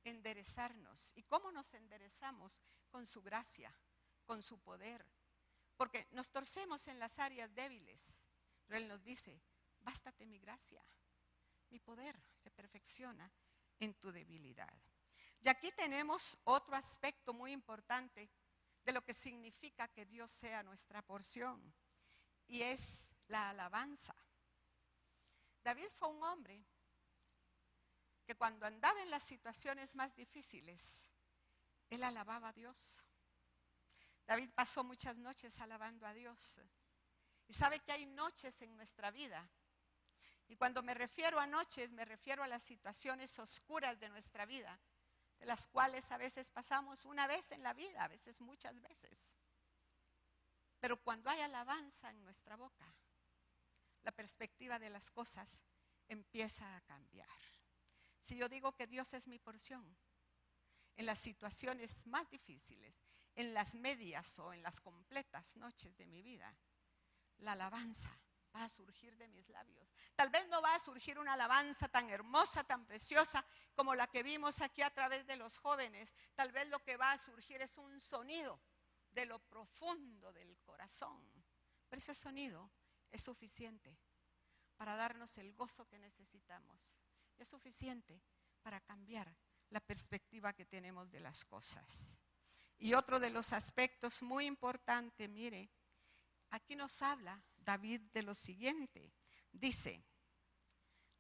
[SPEAKER 2] enderezarnos. ¿Y cómo nos enderezamos? Con su gracia, con su poder. Porque nos torcemos en las áreas débiles. Pero Él nos dice: bástate mi gracia, mi poder se perfecciona en tu debilidad. Y aquí tenemos otro aspecto muy importante de lo que significa que Dios sea nuestra porción, y es la alabanza. David fue un hombre que cuando andaba en las situaciones más difíciles, él alababa a Dios. David pasó muchas noches alabando a Dios. Y sabe que hay noches en nuestra vida. Y cuando me refiero a noches, me refiero a las situaciones oscuras de nuestra vida, de las cuales a veces pasamos una vez en la vida, a veces muchas veces. Pero cuando hay alabanza en nuestra boca, la perspectiva de las cosas empieza a cambiar. Si yo digo que Dios es mi porción, en las situaciones más difíciles, en las medias o en las completas noches de mi vida, la alabanza va a surgir de mis labios. Tal vez no va a surgir una alabanza tan hermosa, tan preciosa como la que vimos aquí a través de los jóvenes. Tal vez lo que va a surgir es un sonido de lo profundo del corazón. Pero ese sonido es suficiente para darnos el gozo que necesitamos. Es suficiente para cambiar la perspectiva que tenemos de las cosas. Y otro de los aspectos muy importantes, mire, aquí nos habla David de lo siguiente. Dice: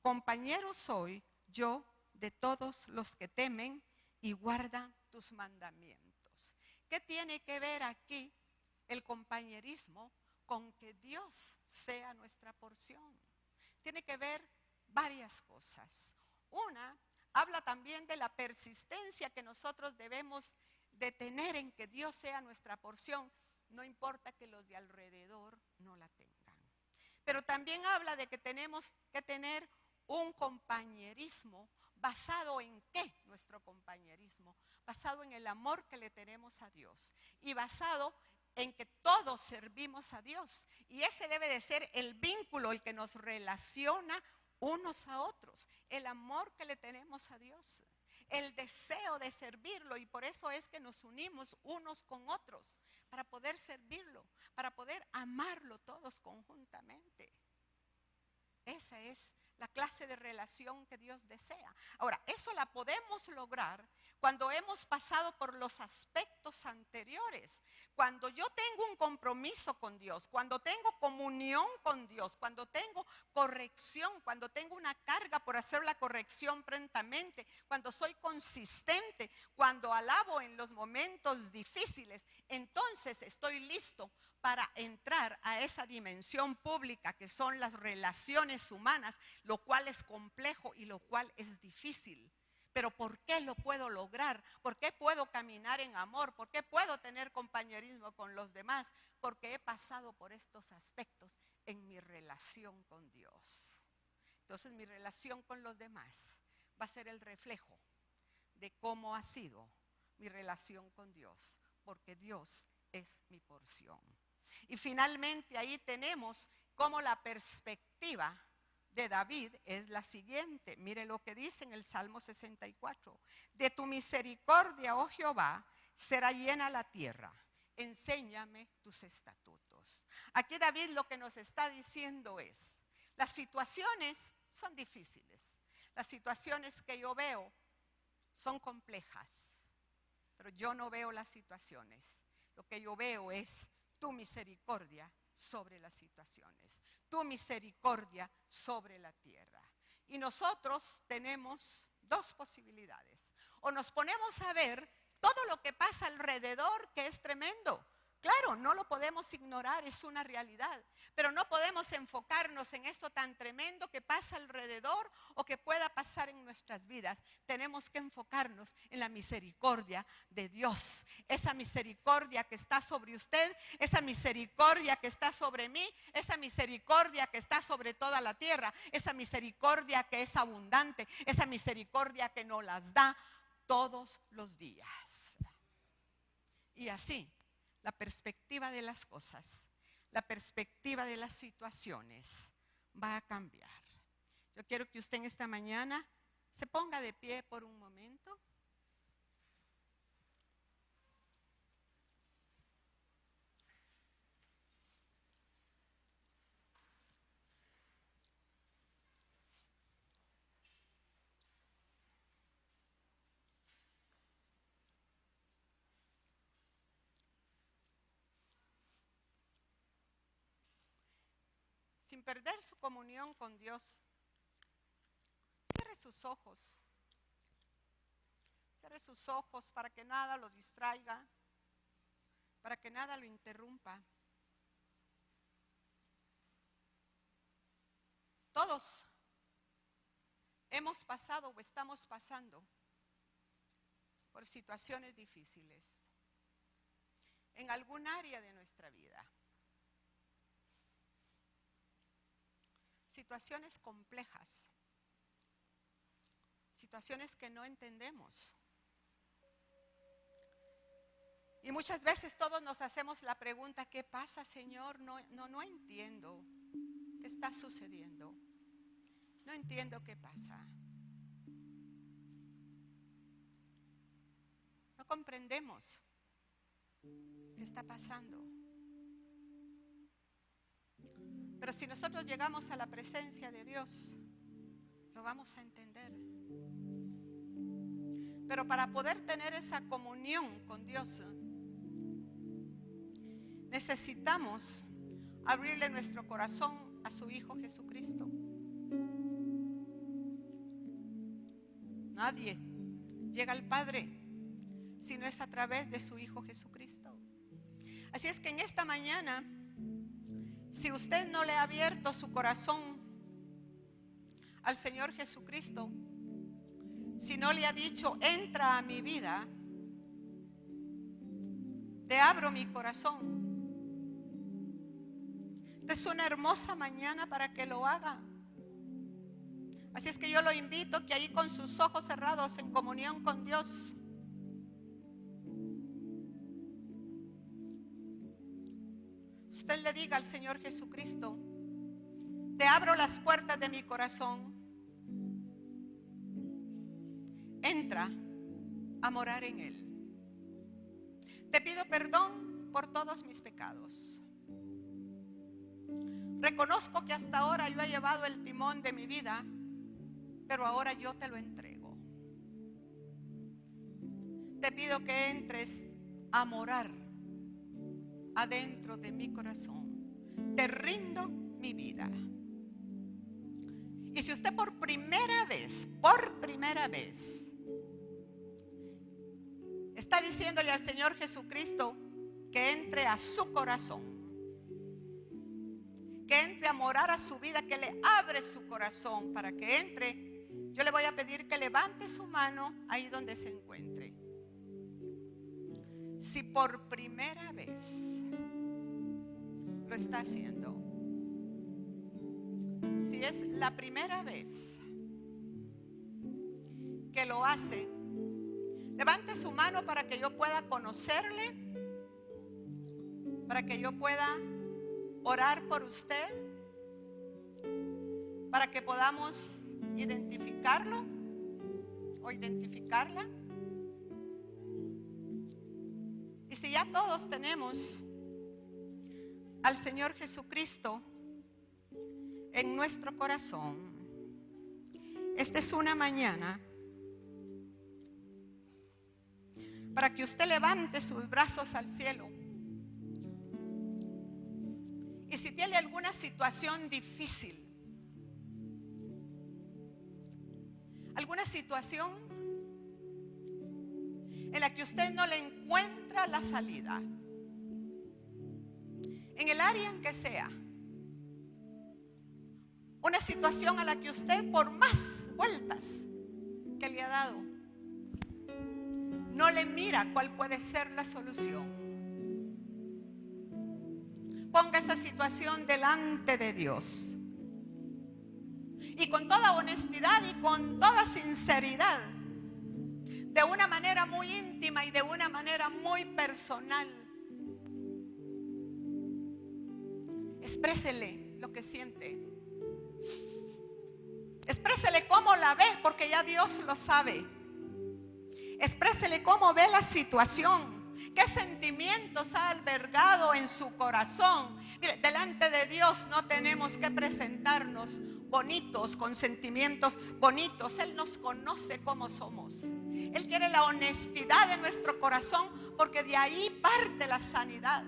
[SPEAKER 2] compañero soy yo de todos los que temen y guardan tus mandamientos. ¿Qué tiene que ver aquí el compañerismo con que Dios sea nuestra porción? Tiene que ver varias cosas. Una, habla también de la persistencia que nosotros debemos de tener en que Dios sea nuestra porción, no importa que los de alrededor no la tengan. Pero también habla de que tenemos que tener un compañerismo basado en ¿qué? Nuestro compañerismo, basado en el amor que le tenemos a Dios y basado en que todos servimos a Dios. Y ese debe de ser el vínculo, el que nos relaciona unos a otros, el amor que le tenemos a Dios, el deseo de servirlo, y por eso es que nos unimos unos con otros, para poder servirlo, para poder amarlo todos conjuntamente. Esa es la clase de relación que Dios desea. Ahora, eso la podemos lograr cuando hemos pasado por los aspectos anteriores. Cuando yo tengo un compromiso con Dios, cuando tengo comunión comunión con Dios, cuando tengo corrección, cuando tengo una carga por hacer la corrección prontamente, cuando soy consistente, cuando alabo en los momentos difíciles, entonces estoy listo para entrar a esa dimensión pública que son las relaciones humanas, lo cual es complejo y lo cual es difícil. Pero ¿por qué lo puedo lograr? ¿Por qué puedo caminar en amor? ¿Por qué puedo tener compañerismo con los demás? Porque he pasado por estos aspectos en mi relación con Dios. Entonces mi relación con los demás va a ser el reflejo de cómo ha sido mi relación con Dios, porque Dios es mi porción. Y finalmente ahí tenemos cómo la perspectiva de David es la siguiente. Mire lo que dice en el Salmo 64. De tu misericordia, oh Jehová, será llena la tierra. Enséñame tus estatutos. Aquí David lo que nos está diciendo es, las situaciones son difíciles. Las situaciones que yo veo son complejas. Pero yo no veo las situaciones. Lo que yo veo es tu misericordia sobre las situaciones, tu misericordia sobre la tierra. Y nosotros tenemos dos posibilidades. O nos ponemos a ver todo lo que pasa alrededor, que es tremendo. Claro, no lo podemos ignorar, es una realidad. Pero no podemos enfocarnos en esto tan tremendo que pasa alrededor o que pueda pasar en nuestras vidas. Tenemos que enfocarnos en la misericordia de Dios. Esa misericordia que está sobre usted, esa misericordia que está sobre mí, esa misericordia que está sobre toda la tierra, esa misericordia que es abundante, esa misericordia que nos las da todos los días. Y así, la perspectiva de las cosas, la perspectiva de las situaciones va a cambiar. Yo quiero que usted en esta mañana se ponga de pie por un momento. Sin perder su comunión con Dios, cierre sus ojos. Cierre sus ojos para que nada lo distraiga, para que nada lo interrumpa. Todos hemos pasado o estamos pasando por situaciones difíciles en algún área de nuestra vida. Situaciones complejas, situaciones que no entendemos. Y muchas veces todos nos hacemos la pregunta, ¿qué pasa, Señor? No entiendo qué está sucediendo. No entiendo qué pasa. No comprendemos qué está pasando. Pero si nosotros llegamos a la presencia de Dios, lo vamos a entender. Pero para poder tener esa comunión con Dios, necesitamos abrirle nuestro corazón a su Hijo Jesucristo. Nadie llega al Padre si no es a través de su Hijo Jesucristo. Así es que en esta mañana, si usted no le ha abierto su corazón al Señor Jesucristo, si no le ha dicho, entra a mi vida, te abro mi corazón. Esta es una hermosa mañana para que lo haga. Así es que yo lo invito que ahí con sus ojos cerrados en comunión con Dios, usted le diga al Señor Jesucristo, te abro las puertas de mi corazón, entra a morar en él. Te pido perdón por todos mis pecados. Reconozco que hasta ahora yo he llevado el timón de mi vida, pero ahora yo te lo entrego. Te pido que entres a morar adentro de mi corazón. Te rindo vida. Y si usted por primera vez, está diciéndole al Señor Jesucristo que entre a su corazón, que entre a morar a su vida, que le abre su corazón para que entre, yo le voy a pedir que levante su mano ahí donde se encuentre. Si por primera vez lo está haciendo, si es la primera vez que lo hace, levante su mano para que yo pueda conocerle, para que yo pueda orar por usted, para que podamos identificarlo o identificarla. Y si ya todos tenemos al Señor Jesucristo en nuestro corazón, esta es una mañana para que usted levante sus brazos al cielo. Y si tiene alguna situación difícil, alguna situación en la que usted no le encuentra la salida, en el área en que sea, una situación a la que usted, por más vueltas que le ha dado, no le mira cuál puede ser la solución, ponga esa situación delante de Dios y con toda honestidad y con toda sinceridad, de una manera muy íntima y de una manera muy personal, exprésele lo que siente, exprésele cómo la ve, porque ya Dios lo sabe. Exprésele cómo ve la situación, qué sentimientos ha albergado en su corazón. Mire, delante de Dios no tenemos que presentarnos bonitos, con sentimientos bonitos. Él nos conoce como somos. Él quiere la honestidad de nuestro corazón, porque de ahí parte la sanidad.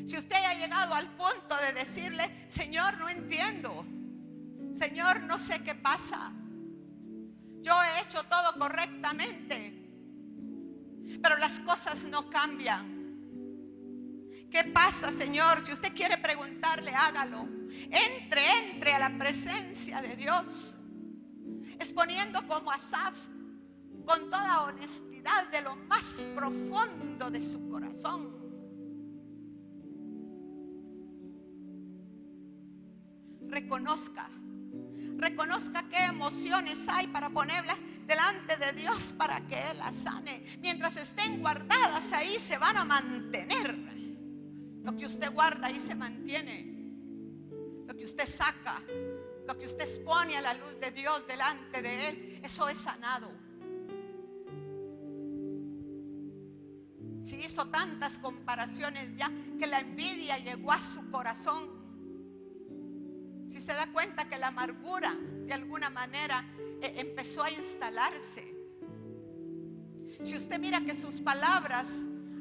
[SPEAKER 2] Si usted ha llegado al punto de decirle: Señor, no entiendo, Señor, no sé qué pasa, yo he hecho todo correctamente, pero las cosas no cambian. ¿Qué pasa, Señor? Si usted quiere preguntarle, hágalo. Entre a la presencia de Dios, exponiendo como Asaf, con toda honestidad, de lo más profundo de su corazón. Reconozca qué emociones hay para ponerlas delante de Dios para que Él las sane. Mientras estén guardadas ahí, se van a mantener. Lo que usted guarda ahí se mantiene. Lo que usted saca, lo que usted expone a la luz de Dios delante de Él, eso es sanado. Si hizo tantas comparaciones ya que la envidia llegó a su corazón, si se da cuenta que la amargura de alguna manera empezó a instalarse, si usted mira que sus palabras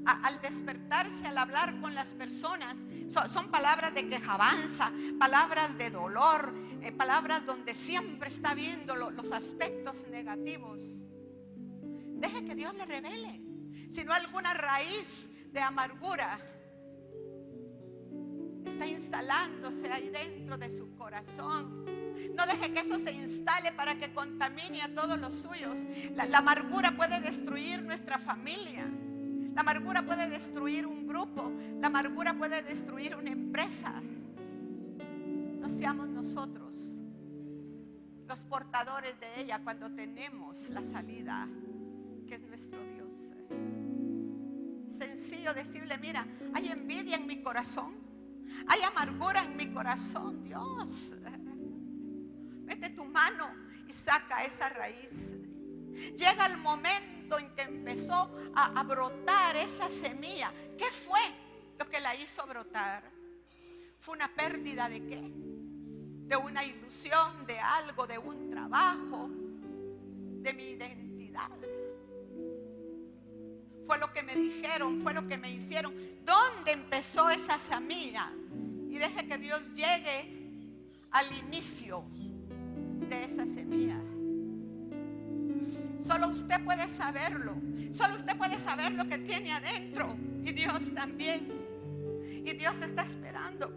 [SPEAKER 2] al despertarse, al hablar con las personas, son palabras de quejabanza, palabras de dolor, palabras donde siempre está viendo los aspectos negativos, deje que Dios le revele. Si no, alguna raíz de amargura está instalándose ahí dentro de su corazón. No deje que eso se instale para que contamine a todos los suyos. La amargura puede destruir nuestra familia. La amargura puede destruir un grupo. La amargura puede destruir una empresa. No seamos nosotros los portadores de ella cuando tenemos la salida, que es nuestro Dios. Sencillo decirle: mira, hay envidia en mi corazón, hay amargura en mi corazón. Dios, mete tu mano y saca esa raíz. Llega el momento en que empezó a brotar esa semilla. ¿Qué fue lo que la hizo brotar? ¿Fue una pérdida de qué? De una ilusión, de algo, de un trabajo, de mi identidad. Fue lo que me dijeron, fue lo que me hicieron. ¿Dónde empezó esa semilla? y deje que Dios llegue al inicio de esa semilla. Solo usted puede saberlo. Solo usted puede saber lo que tiene adentro. Y Dios también. Y Dios está esperando.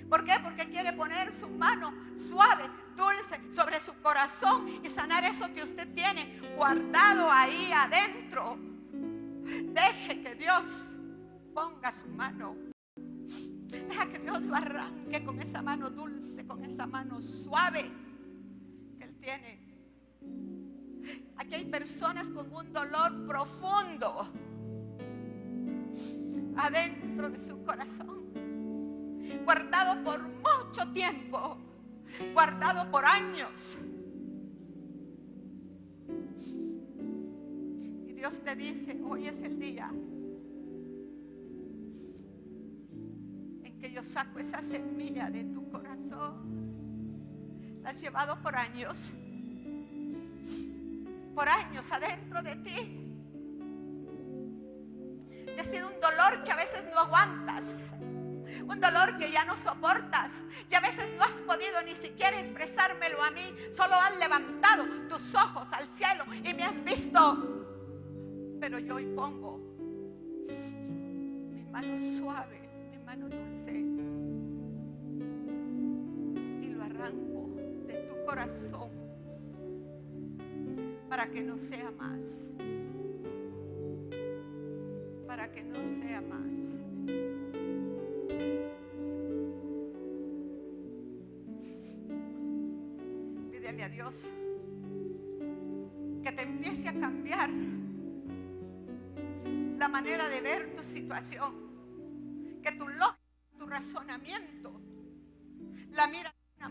[SPEAKER 2] ¿Por qué? Porque quiere poner su mano suave, dulce sobre su corazón y sanar eso que usted tiene guardado ahí adentro. Deje que Dios ponga su mano. Deja que Dios lo arranque con esa mano dulce, con esa mano suave que Él tiene. Aquí hay personas con un dolor profundo adentro de su corazón, guardado por mucho tiempo, guardado por años. Y Dios te dice: hoy es el día en que yo saco esa semilla de tu corazón. La has llevado por años adentro de ti. Y ha sido un dolor que a veces no aguantas, un dolor que ya no soportas, y a veces no has podido ni siquiera expresármelo a mí. Solo has levantado tus ojos al cielo y me has visto. Pero yo hoy pongo mi mano suave, mi mano dulce, y lo arranco de tu corazón para que no sea más. Para que no sea más. Pídele a Dios que te empiece a cambiar la manera de ver tu situación, que tu lógica, tu razonamiento la mira de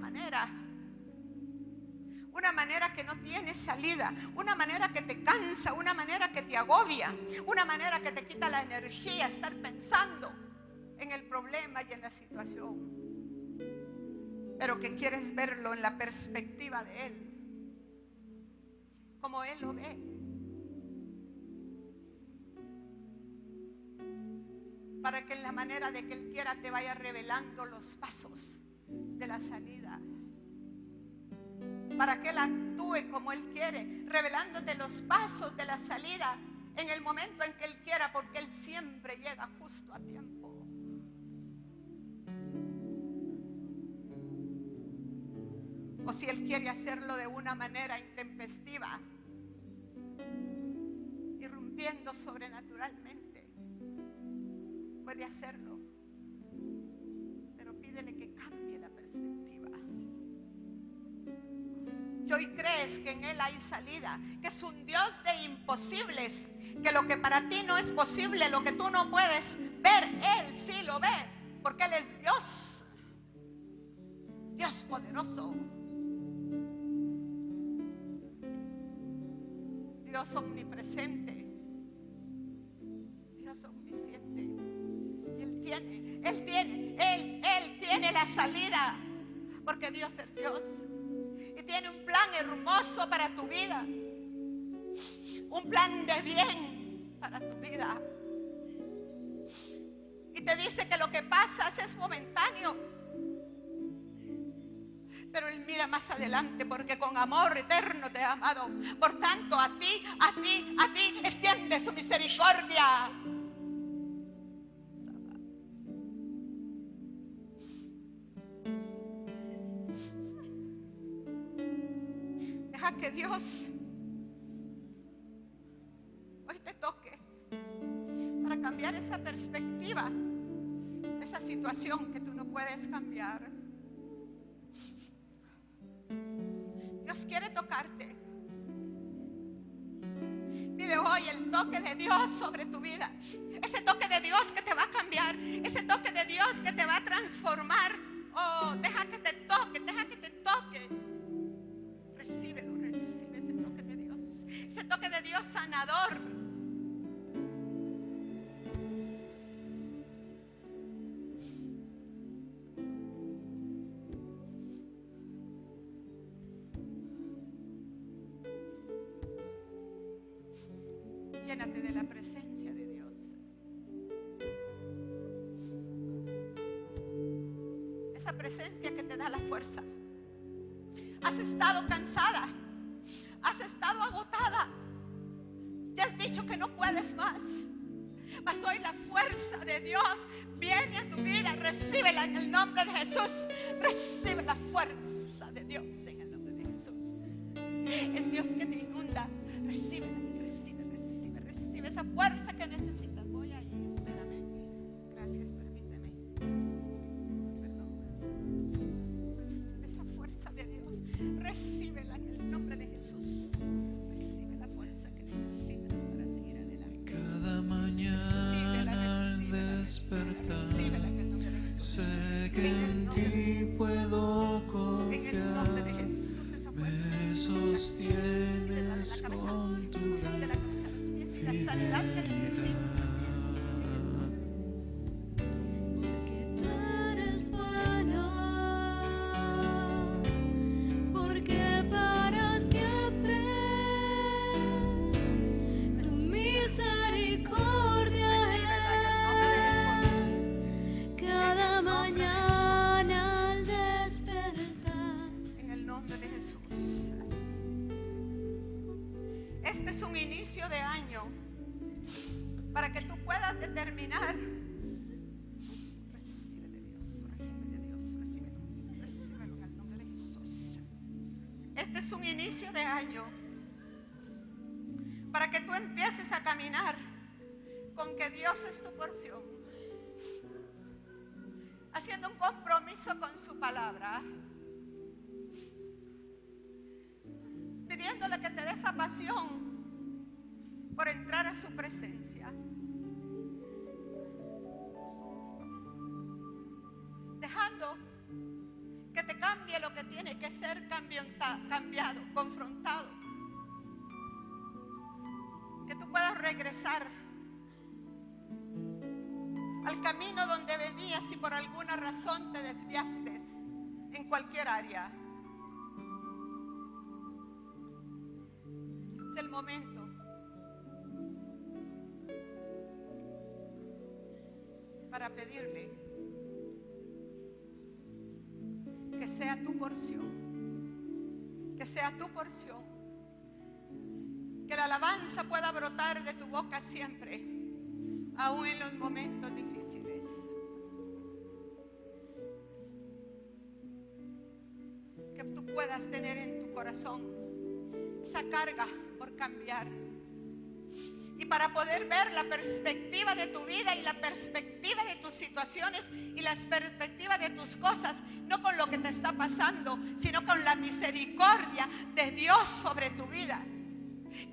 [SPEAKER 2] una manera que no tiene salida, una manera que te cansa, una manera que te agobia, una manera que te quita la energía estar pensando en el problema y en la situación, pero que quieres verlo en la perspectiva de Él, como Él lo ve. Para que en la manera de que Él quiera te vaya revelando los pasos de la salida. Para que Él actúe como Él quiere, revelándote los pasos de la salida en el momento en que Él quiera, porque Él siempre llega justo a tiempo. O si Él quiere hacerlo de una manera intempestiva, irrumpiendo sobrenaturalmente, puede hacerlo. Pero pídele que cambie la perspectiva. Que hoy crees que en Él hay salida, que es un Dios de imposibles, que lo que para ti no es posible, lo que tú no puedes ver, Él sí lo ve, porque Él es Dios, Dios poderoso, Dios omnipresente, Dios omnisciente. Y Él tiene la salida, porque Dios es Dios. Y tiene un plan hermoso para tu vida, un plan de bien para tu vida. Y te dice que lo que pasas es momentáneo, pero Él mira más adelante, porque con amor eterno te ha amado. Por tanto, a ti extiende su misericordia. Deja que Dios hoy te toque para cambiar esa perspectiva, esa situación que tú no puedes cambiar. Dios quiere tocarte. Pide hoy el toque de Dios sobre tu vida, ese toque de Dios que te va a cambiar, ese toque de Dios que te va a transformar. Oh, deja que te toque, deja que te toque. Recíbelo, recibe ese toque de Dios, ese toque de Dios sanador. Llénate de la presencia de Dios. esa presencia que te da la fuerza. Has estado cansada, has estado agotada, ya has dicho que no puedes más, mas hoy la fuerza de Dios viene a tu vida. Recíbela en el nombre de Jesús. Recibe la fuerza de Dios en el nombre de Jesús. Es Dios que te inunda. Recibe esa fuerza que necesitas. Voy a ir, espérame. Gracias, permíteme. Perdón. Esa fuerza de Dios, recíbela en el nombre de Jesús. Recibe la fuerza que necesitas para seguir adelante.
[SPEAKER 3] Cada mañana al despertar,
[SPEAKER 2] Recíbela en el nombre de Jesús.
[SPEAKER 3] sé que en ti puedo
[SPEAKER 2] En el nombre de
[SPEAKER 3] confiar.
[SPEAKER 2] Jesús, esa
[SPEAKER 3] Me
[SPEAKER 2] fuerza.
[SPEAKER 3] sostienes con tu
[SPEAKER 2] De la cabeza a los pies y la sanidad que necesitas.
[SPEAKER 4] Porque tú eres bueno, porque para siempre tu misericordia es. Cada mañana al despertar.
[SPEAKER 2] En el nombre de Jesús. Este es un inicio de año para que tú puedas determinar. Recibe de Dios, recíbelo en el nombre de Jesús. Este es un inicio de año para que tú empieces a caminar con que Dios es tu porción, haciendo un compromiso con su palabra, pidiéndole que te dé esa pasión por entrar a su presencia, dejando que te cambie lo que tiene que ser cambiado, confrontado, que tú puedas regresar al camino donde venías si por alguna razón te desviaste en cualquier área. Es el momento para pedirle que sea tu porción, que sea tu porción, que la alabanza pueda brotar de tu boca siempre, aún en los momentos difíciles. Que tú puedas tener en tu corazón esa carga por cambiar, y para poder ver la perspectiva de tu vida y la perspectiva de tus situaciones y la perspectiva de tus cosas, no con lo que te está pasando, sino con la misericordia de Dios sobre tu vida.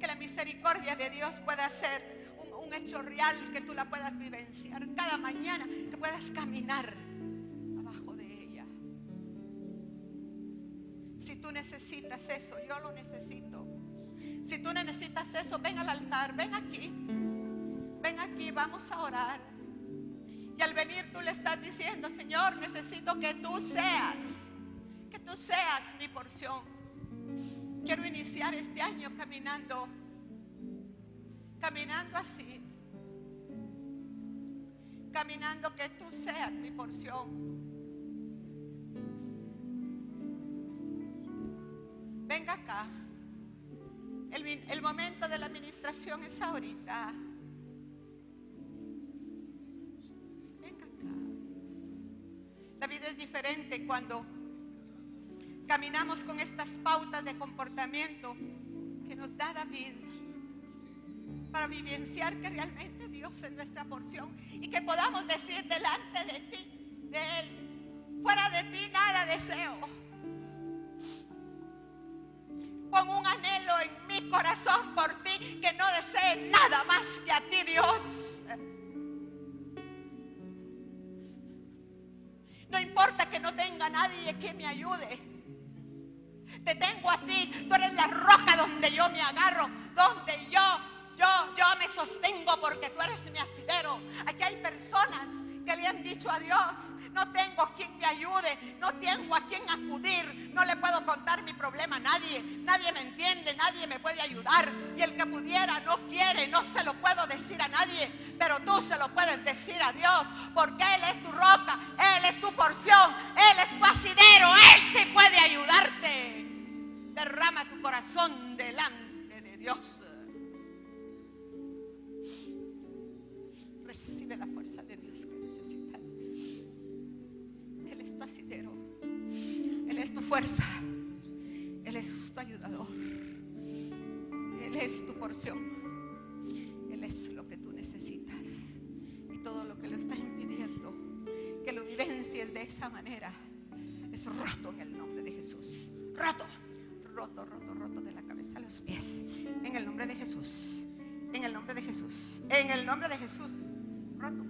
[SPEAKER 2] Que la misericordia de Dios pueda ser un hecho real, que tú la puedas vivenciar cada mañana, que puedas caminar abajo de ella. Si tú necesitas eso, yo lo necesito. Si tú necesitas eso, ven al altar, ven aquí, vamos a orar. Y al venir tú le estás diciendo: Señor, necesito que tú seas mi porción. Quiero iniciar este año caminando así, caminando que tú seas mi porción. Venga acá. El momento de la administración es ahorita. Venga acá. La vida es diferente cuando caminamos con estas pautas de comportamiento que nos da David, para vivenciar que realmente Dios es nuestra porción y que podamos decir delante de ti, de Él: fuera de ti nada deseo. Pon un anhelo en mi corazón por ti, que no desee nada más que a ti, Dios. No importa que no tenga nadie que me ayude, te tengo a ti. Tú eres la roca donde yo me agarro, donde yo me sostengo, porque tú eres mi asidero. Aquí hay personas que le han dicho a Dios: no tengo quien me ayude, no tengo a quien acudir, no le puedo contar mi problema a nadie, nadie me entiende, nadie me puede ayudar, y el que pudiera no quiere, no se lo puedo decir a nadie, pero tú se lo puedes decir a Dios, porque Él es tu roca, Él es tu porción, Él tu asidero, Él es tu fuerza, Él es tu ayudador, Él es tu porción, Él es lo que tú necesitas. Y todo lo que lo está impidiendo que lo vivencies de esa manera es roto en el nombre de Jesús. Roto, roto, roto, roto de la cabeza a los pies, en el nombre de Jesús, en el nombre de Jesús, en el nombre de Jesús. Roto,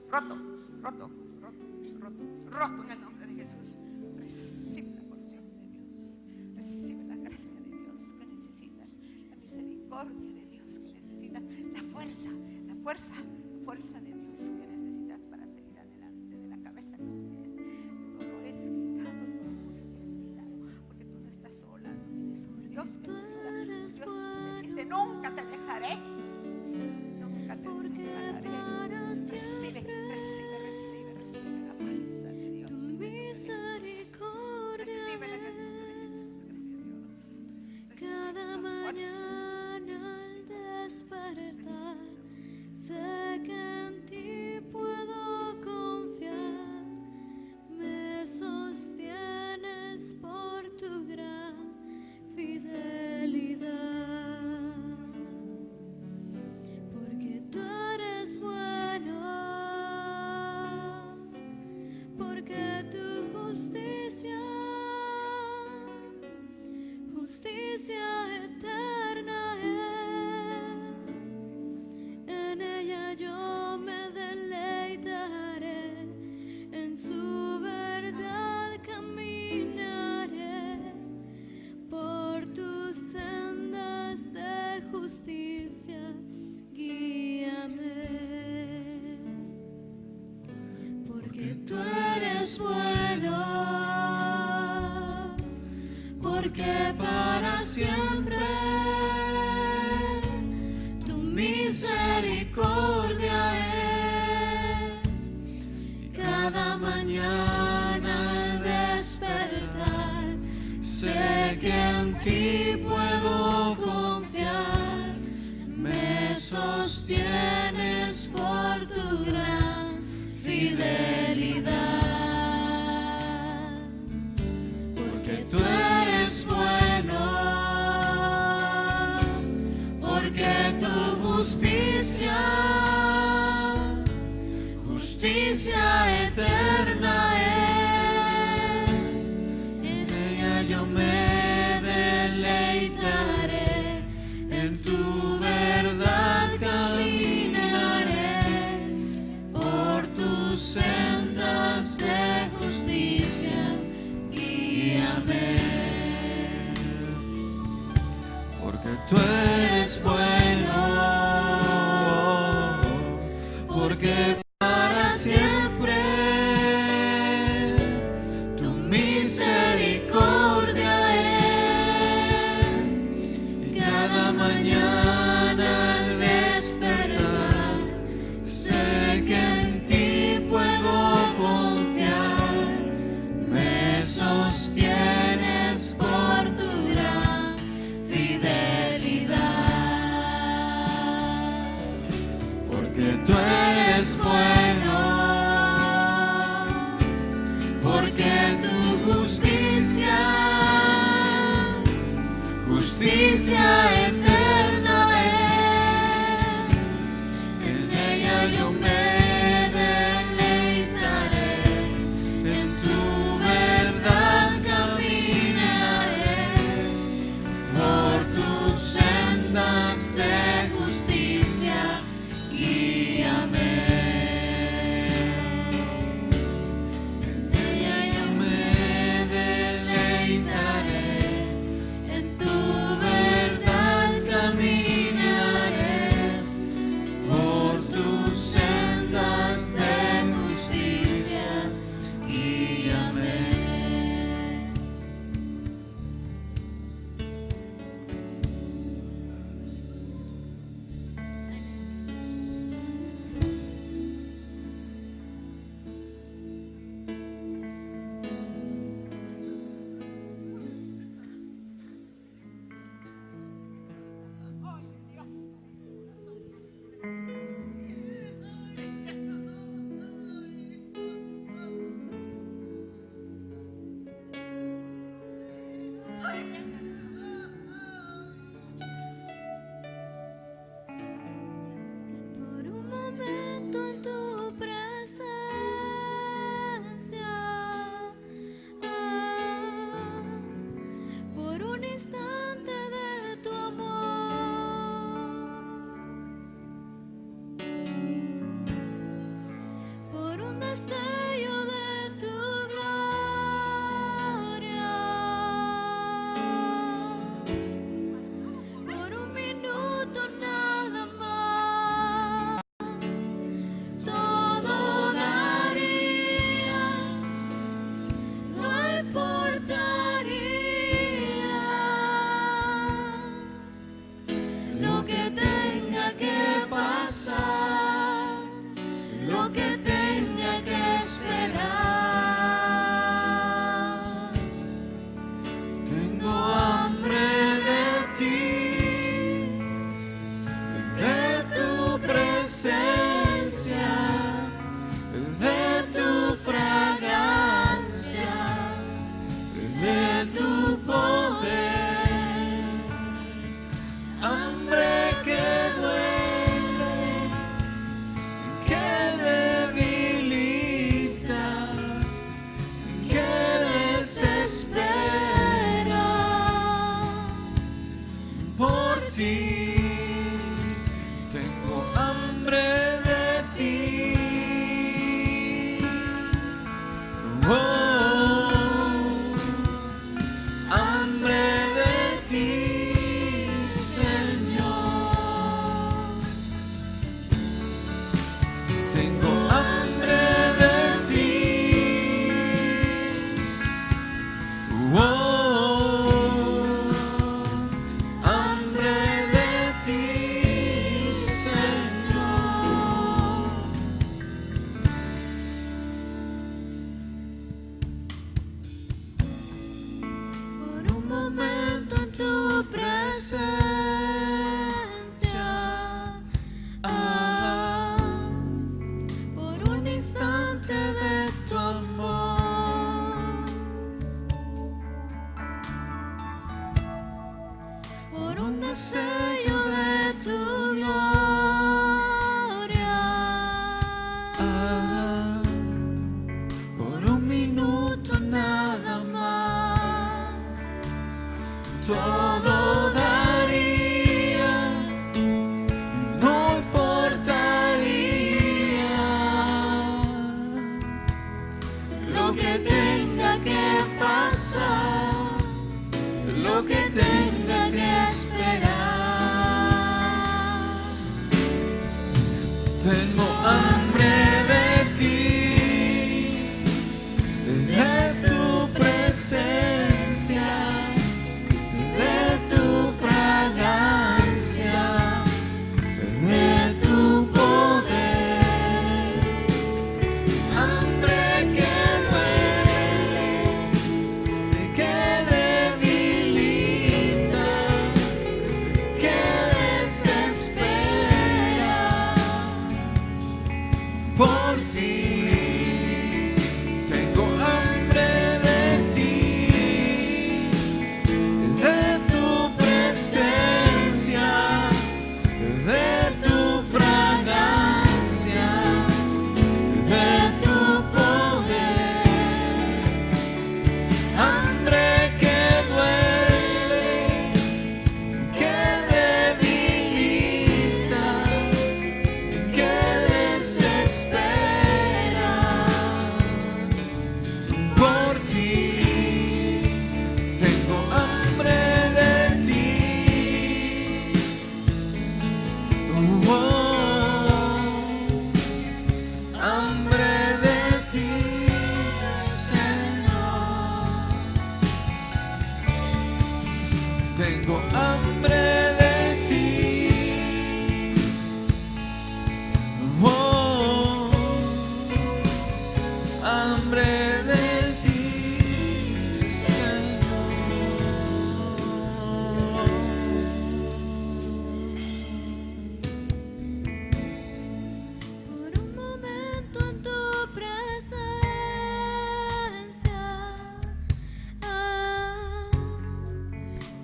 [SPEAKER 2] roto, roto, roto, roto, roto en el nombre de Jesús. Recibe la porción de Dios, recibe la gracia de Dios que necesitas, la misericordia de Dios que necesitas, la fuerza, la fuerza, la fuerza de Dios que necesitas para seguir adelante, de la cabeza a los pies. Tu dolor es quitado, tu angustia es quitado, porque tú no estás sola, tú tienes un Dios que te ayuda, un Dios que te dice: nunca te dejaré, nunca te desampararé. Recibe, recibe, recibe, recibe la fuerza de Dios en el nombre de Jesús. Recibe en el nombre de Jesús. Gracias a Dios. Recibe
[SPEAKER 4] Cada
[SPEAKER 2] esa
[SPEAKER 4] mañana al despertar, sé que en ti puedo confiar. Me sostienes por tu gran fidelidad, porque tú eres bueno, porque tu justicia, justicia eterna es. En ella yo me deleitaré, en su verdad caminaré, por tus sendas de justicia guíame, porque tú eres bueno, porque para siempre tu misericordia es. Cada mañana al despertar, sé que en ti puedo confiar. Me sostienes por tu gran fidelidad, porque tú eres bueno, porque tu justicia, justicia eterna es. En ella yo me deleitaré, en tu verdad caminaré, por tus sendas de justicia guíame, porque tú eres bueno, porque para siempre tu misericordia es. Cada mañana al despertar, sé que en ti puedo confiar. Me sostienes por tu gran fidelidad, porque tú eres bueno, porque tu justicia, justicia eterna es. En ella yo me deleitaré, en tu verdad caminaré, por tus sendas de justicia guíame. En ella yo me deleitaré, en tu verdad
[SPEAKER 3] todo daría y no importaría
[SPEAKER 4] lo que tenga que pasar, lo que tenga que esperar.
[SPEAKER 3] Tengo hambre de ti, de tu presencia, de tu fragancia, de tu poder. Hambre que duele, que debilita, que desespera por ti. Tengo hambre de ti, de tu presencia, de tu fragancia, de tu poder. Hambre que duele, que debilita, que desespera por ti. Tengo hambre de ti. Hambre de ti, Señor. Tengo hambre de ti. Hambre de ti, Señor.
[SPEAKER 4] Por un momento en tu presencia,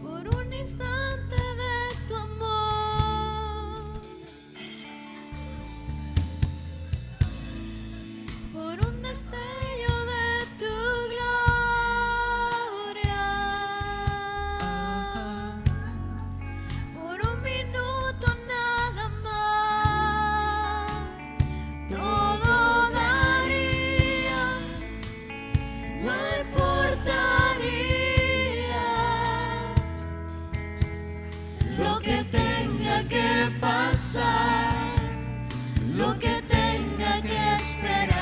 [SPEAKER 4] por un instante de tu amor, por un destello de tu gloria, por un minuto nada más, todo daría, no importaría lo que tenga que pasar, lo que tenga que esperar.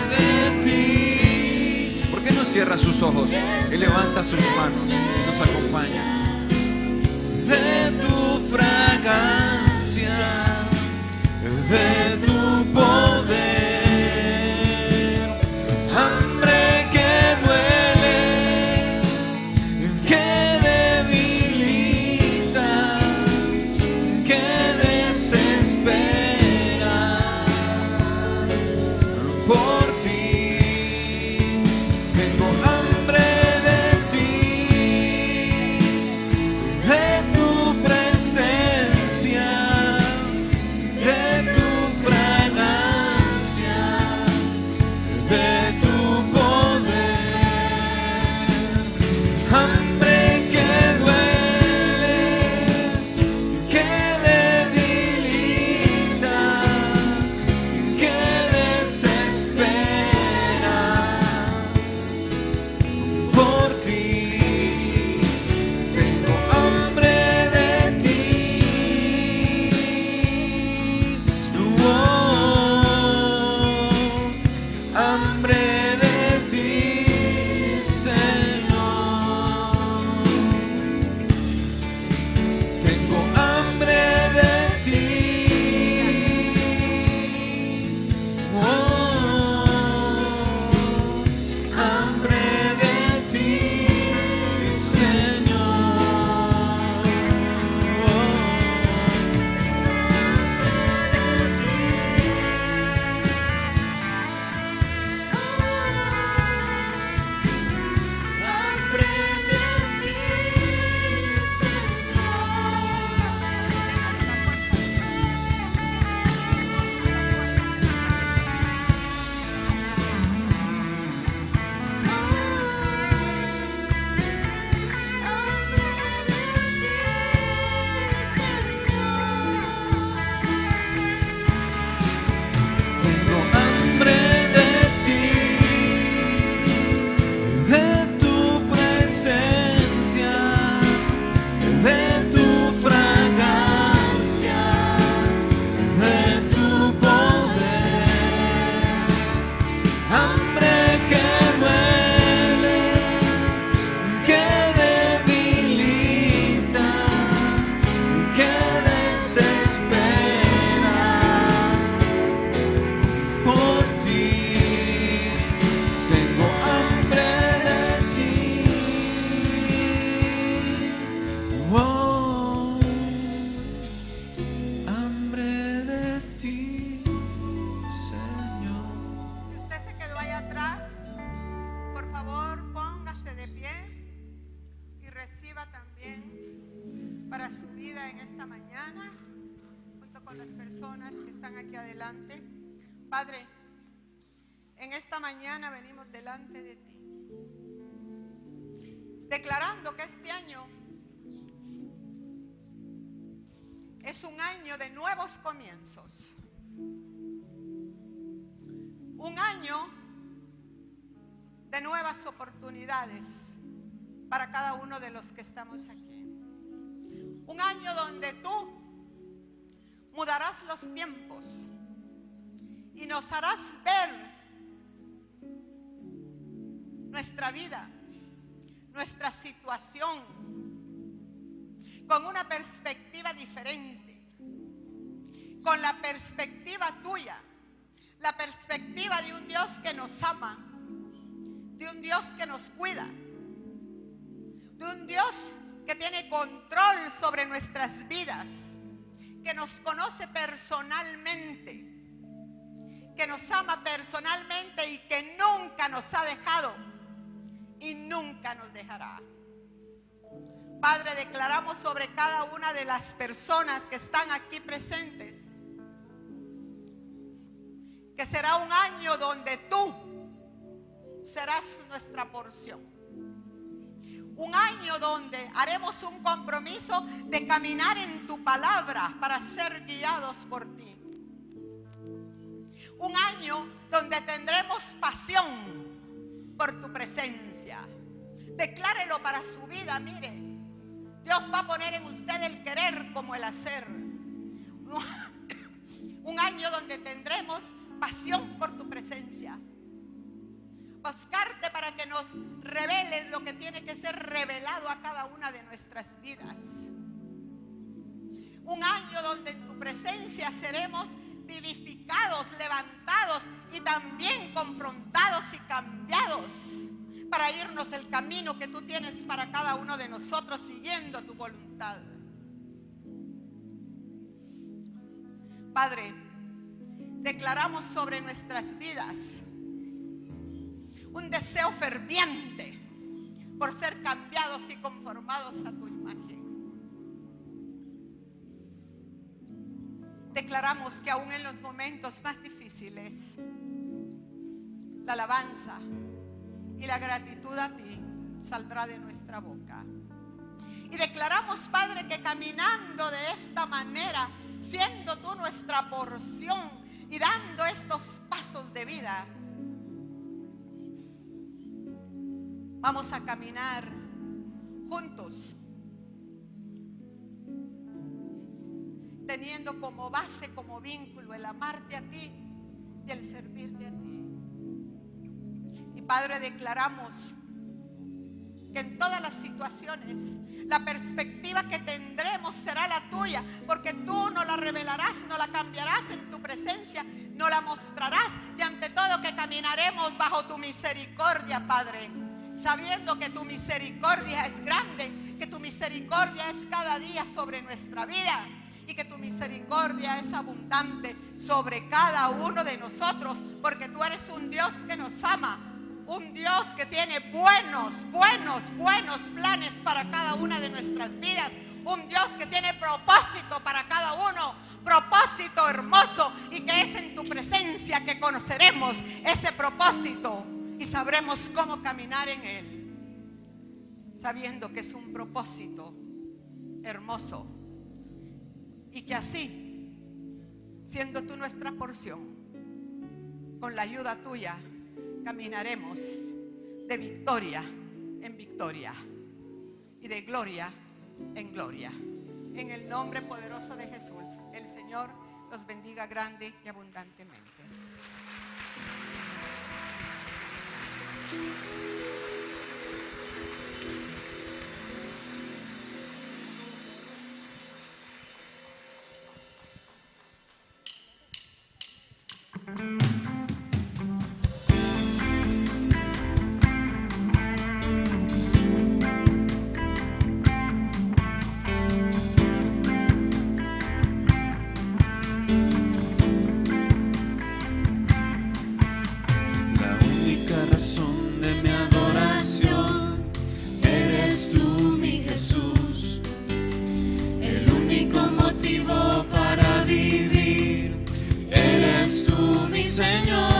[SPEAKER 3] De ti. ¿Por qué no cierra sus ojos y levanta sus manos y nos acompaña? De tu fragancia, de tu poder. Hambre que duele, que debilita, que desespera por ti. Tengo hambre de ti, de tu presencia.
[SPEAKER 2] cristiana, junto con las personas que están aquí adelante. Padre, en esta mañana venimos delante de ti, declarando que este año es un año de nuevos comienzos, un año de nuevas oportunidades para cada uno de los que estamos aquí. Un año donde tú mudarás los tiempos y nos harás ver nuestra vida, nuestra situación, con una perspectiva diferente, con la perspectiva tuya, la perspectiva de un Dios que nos ama, de un Dios que nos cuida, de un Dios que tiene control sobre nuestras vidas, que nos conoce personalmente, que nos ama personalmente y que nunca nos ha dejado y nunca nos dejará. Padre, declaramos sobre cada una de las personas que están aquí presentes que será un año donde tú serás nuestra porción. Un año donde haremos un compromiso de caminar en tu palabra para ser guiados por ti. Un año donde tendremos pasión por tu presencia. Declárelo para su vida, mire. Dios va a poner en usted el querer como el hacer. Un año donde tendremos pasión por tu presencia. Buscarte para que nos reveles lo que tiene que ser revelado a cada una de nuestras vidas. Un año donde en tu presencia seremos vivificados, levantados y también confrontados y cambiados para irnos el camino que tú tienes para cada uno de nosotros siguiendo tu voluntad. Padre, declaramos sobre nuestras vidas un deseo ferviente por ser cambiados y conformados a tu imagen. Declaramos que aún en los momentos más difíciles, la alabanza y la gratitud a ti saldrá de nuestra boca. Y declaramos, Padre, que caminando de esta manera, siendo tú nuestra porción y dando estos pasos de vida, vamos a caminar juntos, teniendo como base, como vínculo, el amarte a ti y el servirte a ti. Y Padre, declaramos que en todas las situaciones la perspectiva que tendremos será la tuya, porque tú no la revelarás, no la cambiarás en tu presencia, no la mostrarás, y ante todo que caminaremos bajo tu misericordia, Padre, sabiendo que tu misericordia es grande, que tu misericordia es cada día sobre nuestra vida y que tu misericordia es abundante sobre cada uno de nosotros, porque tú eres un Dios que nos ama, un Dios que tiene buenos planes para cada una de nuestras vidas, un Dios que tiene propósito para cada uno, propósito hermoso, y que es en tu presencia que conoceremos ese propósito y sabremos cómo caminar en él, sabiendo que es un propósito hermoso, y que así, siendo tú nuestra porción, con la ayuda tuya caminaremos de victoria en victoria y de gloria en gloria. En el nombre poderoso de Jesús, el Señor los bendiga grande y abundantemente.
[SPEAKER 3] La única razón de mi Señor.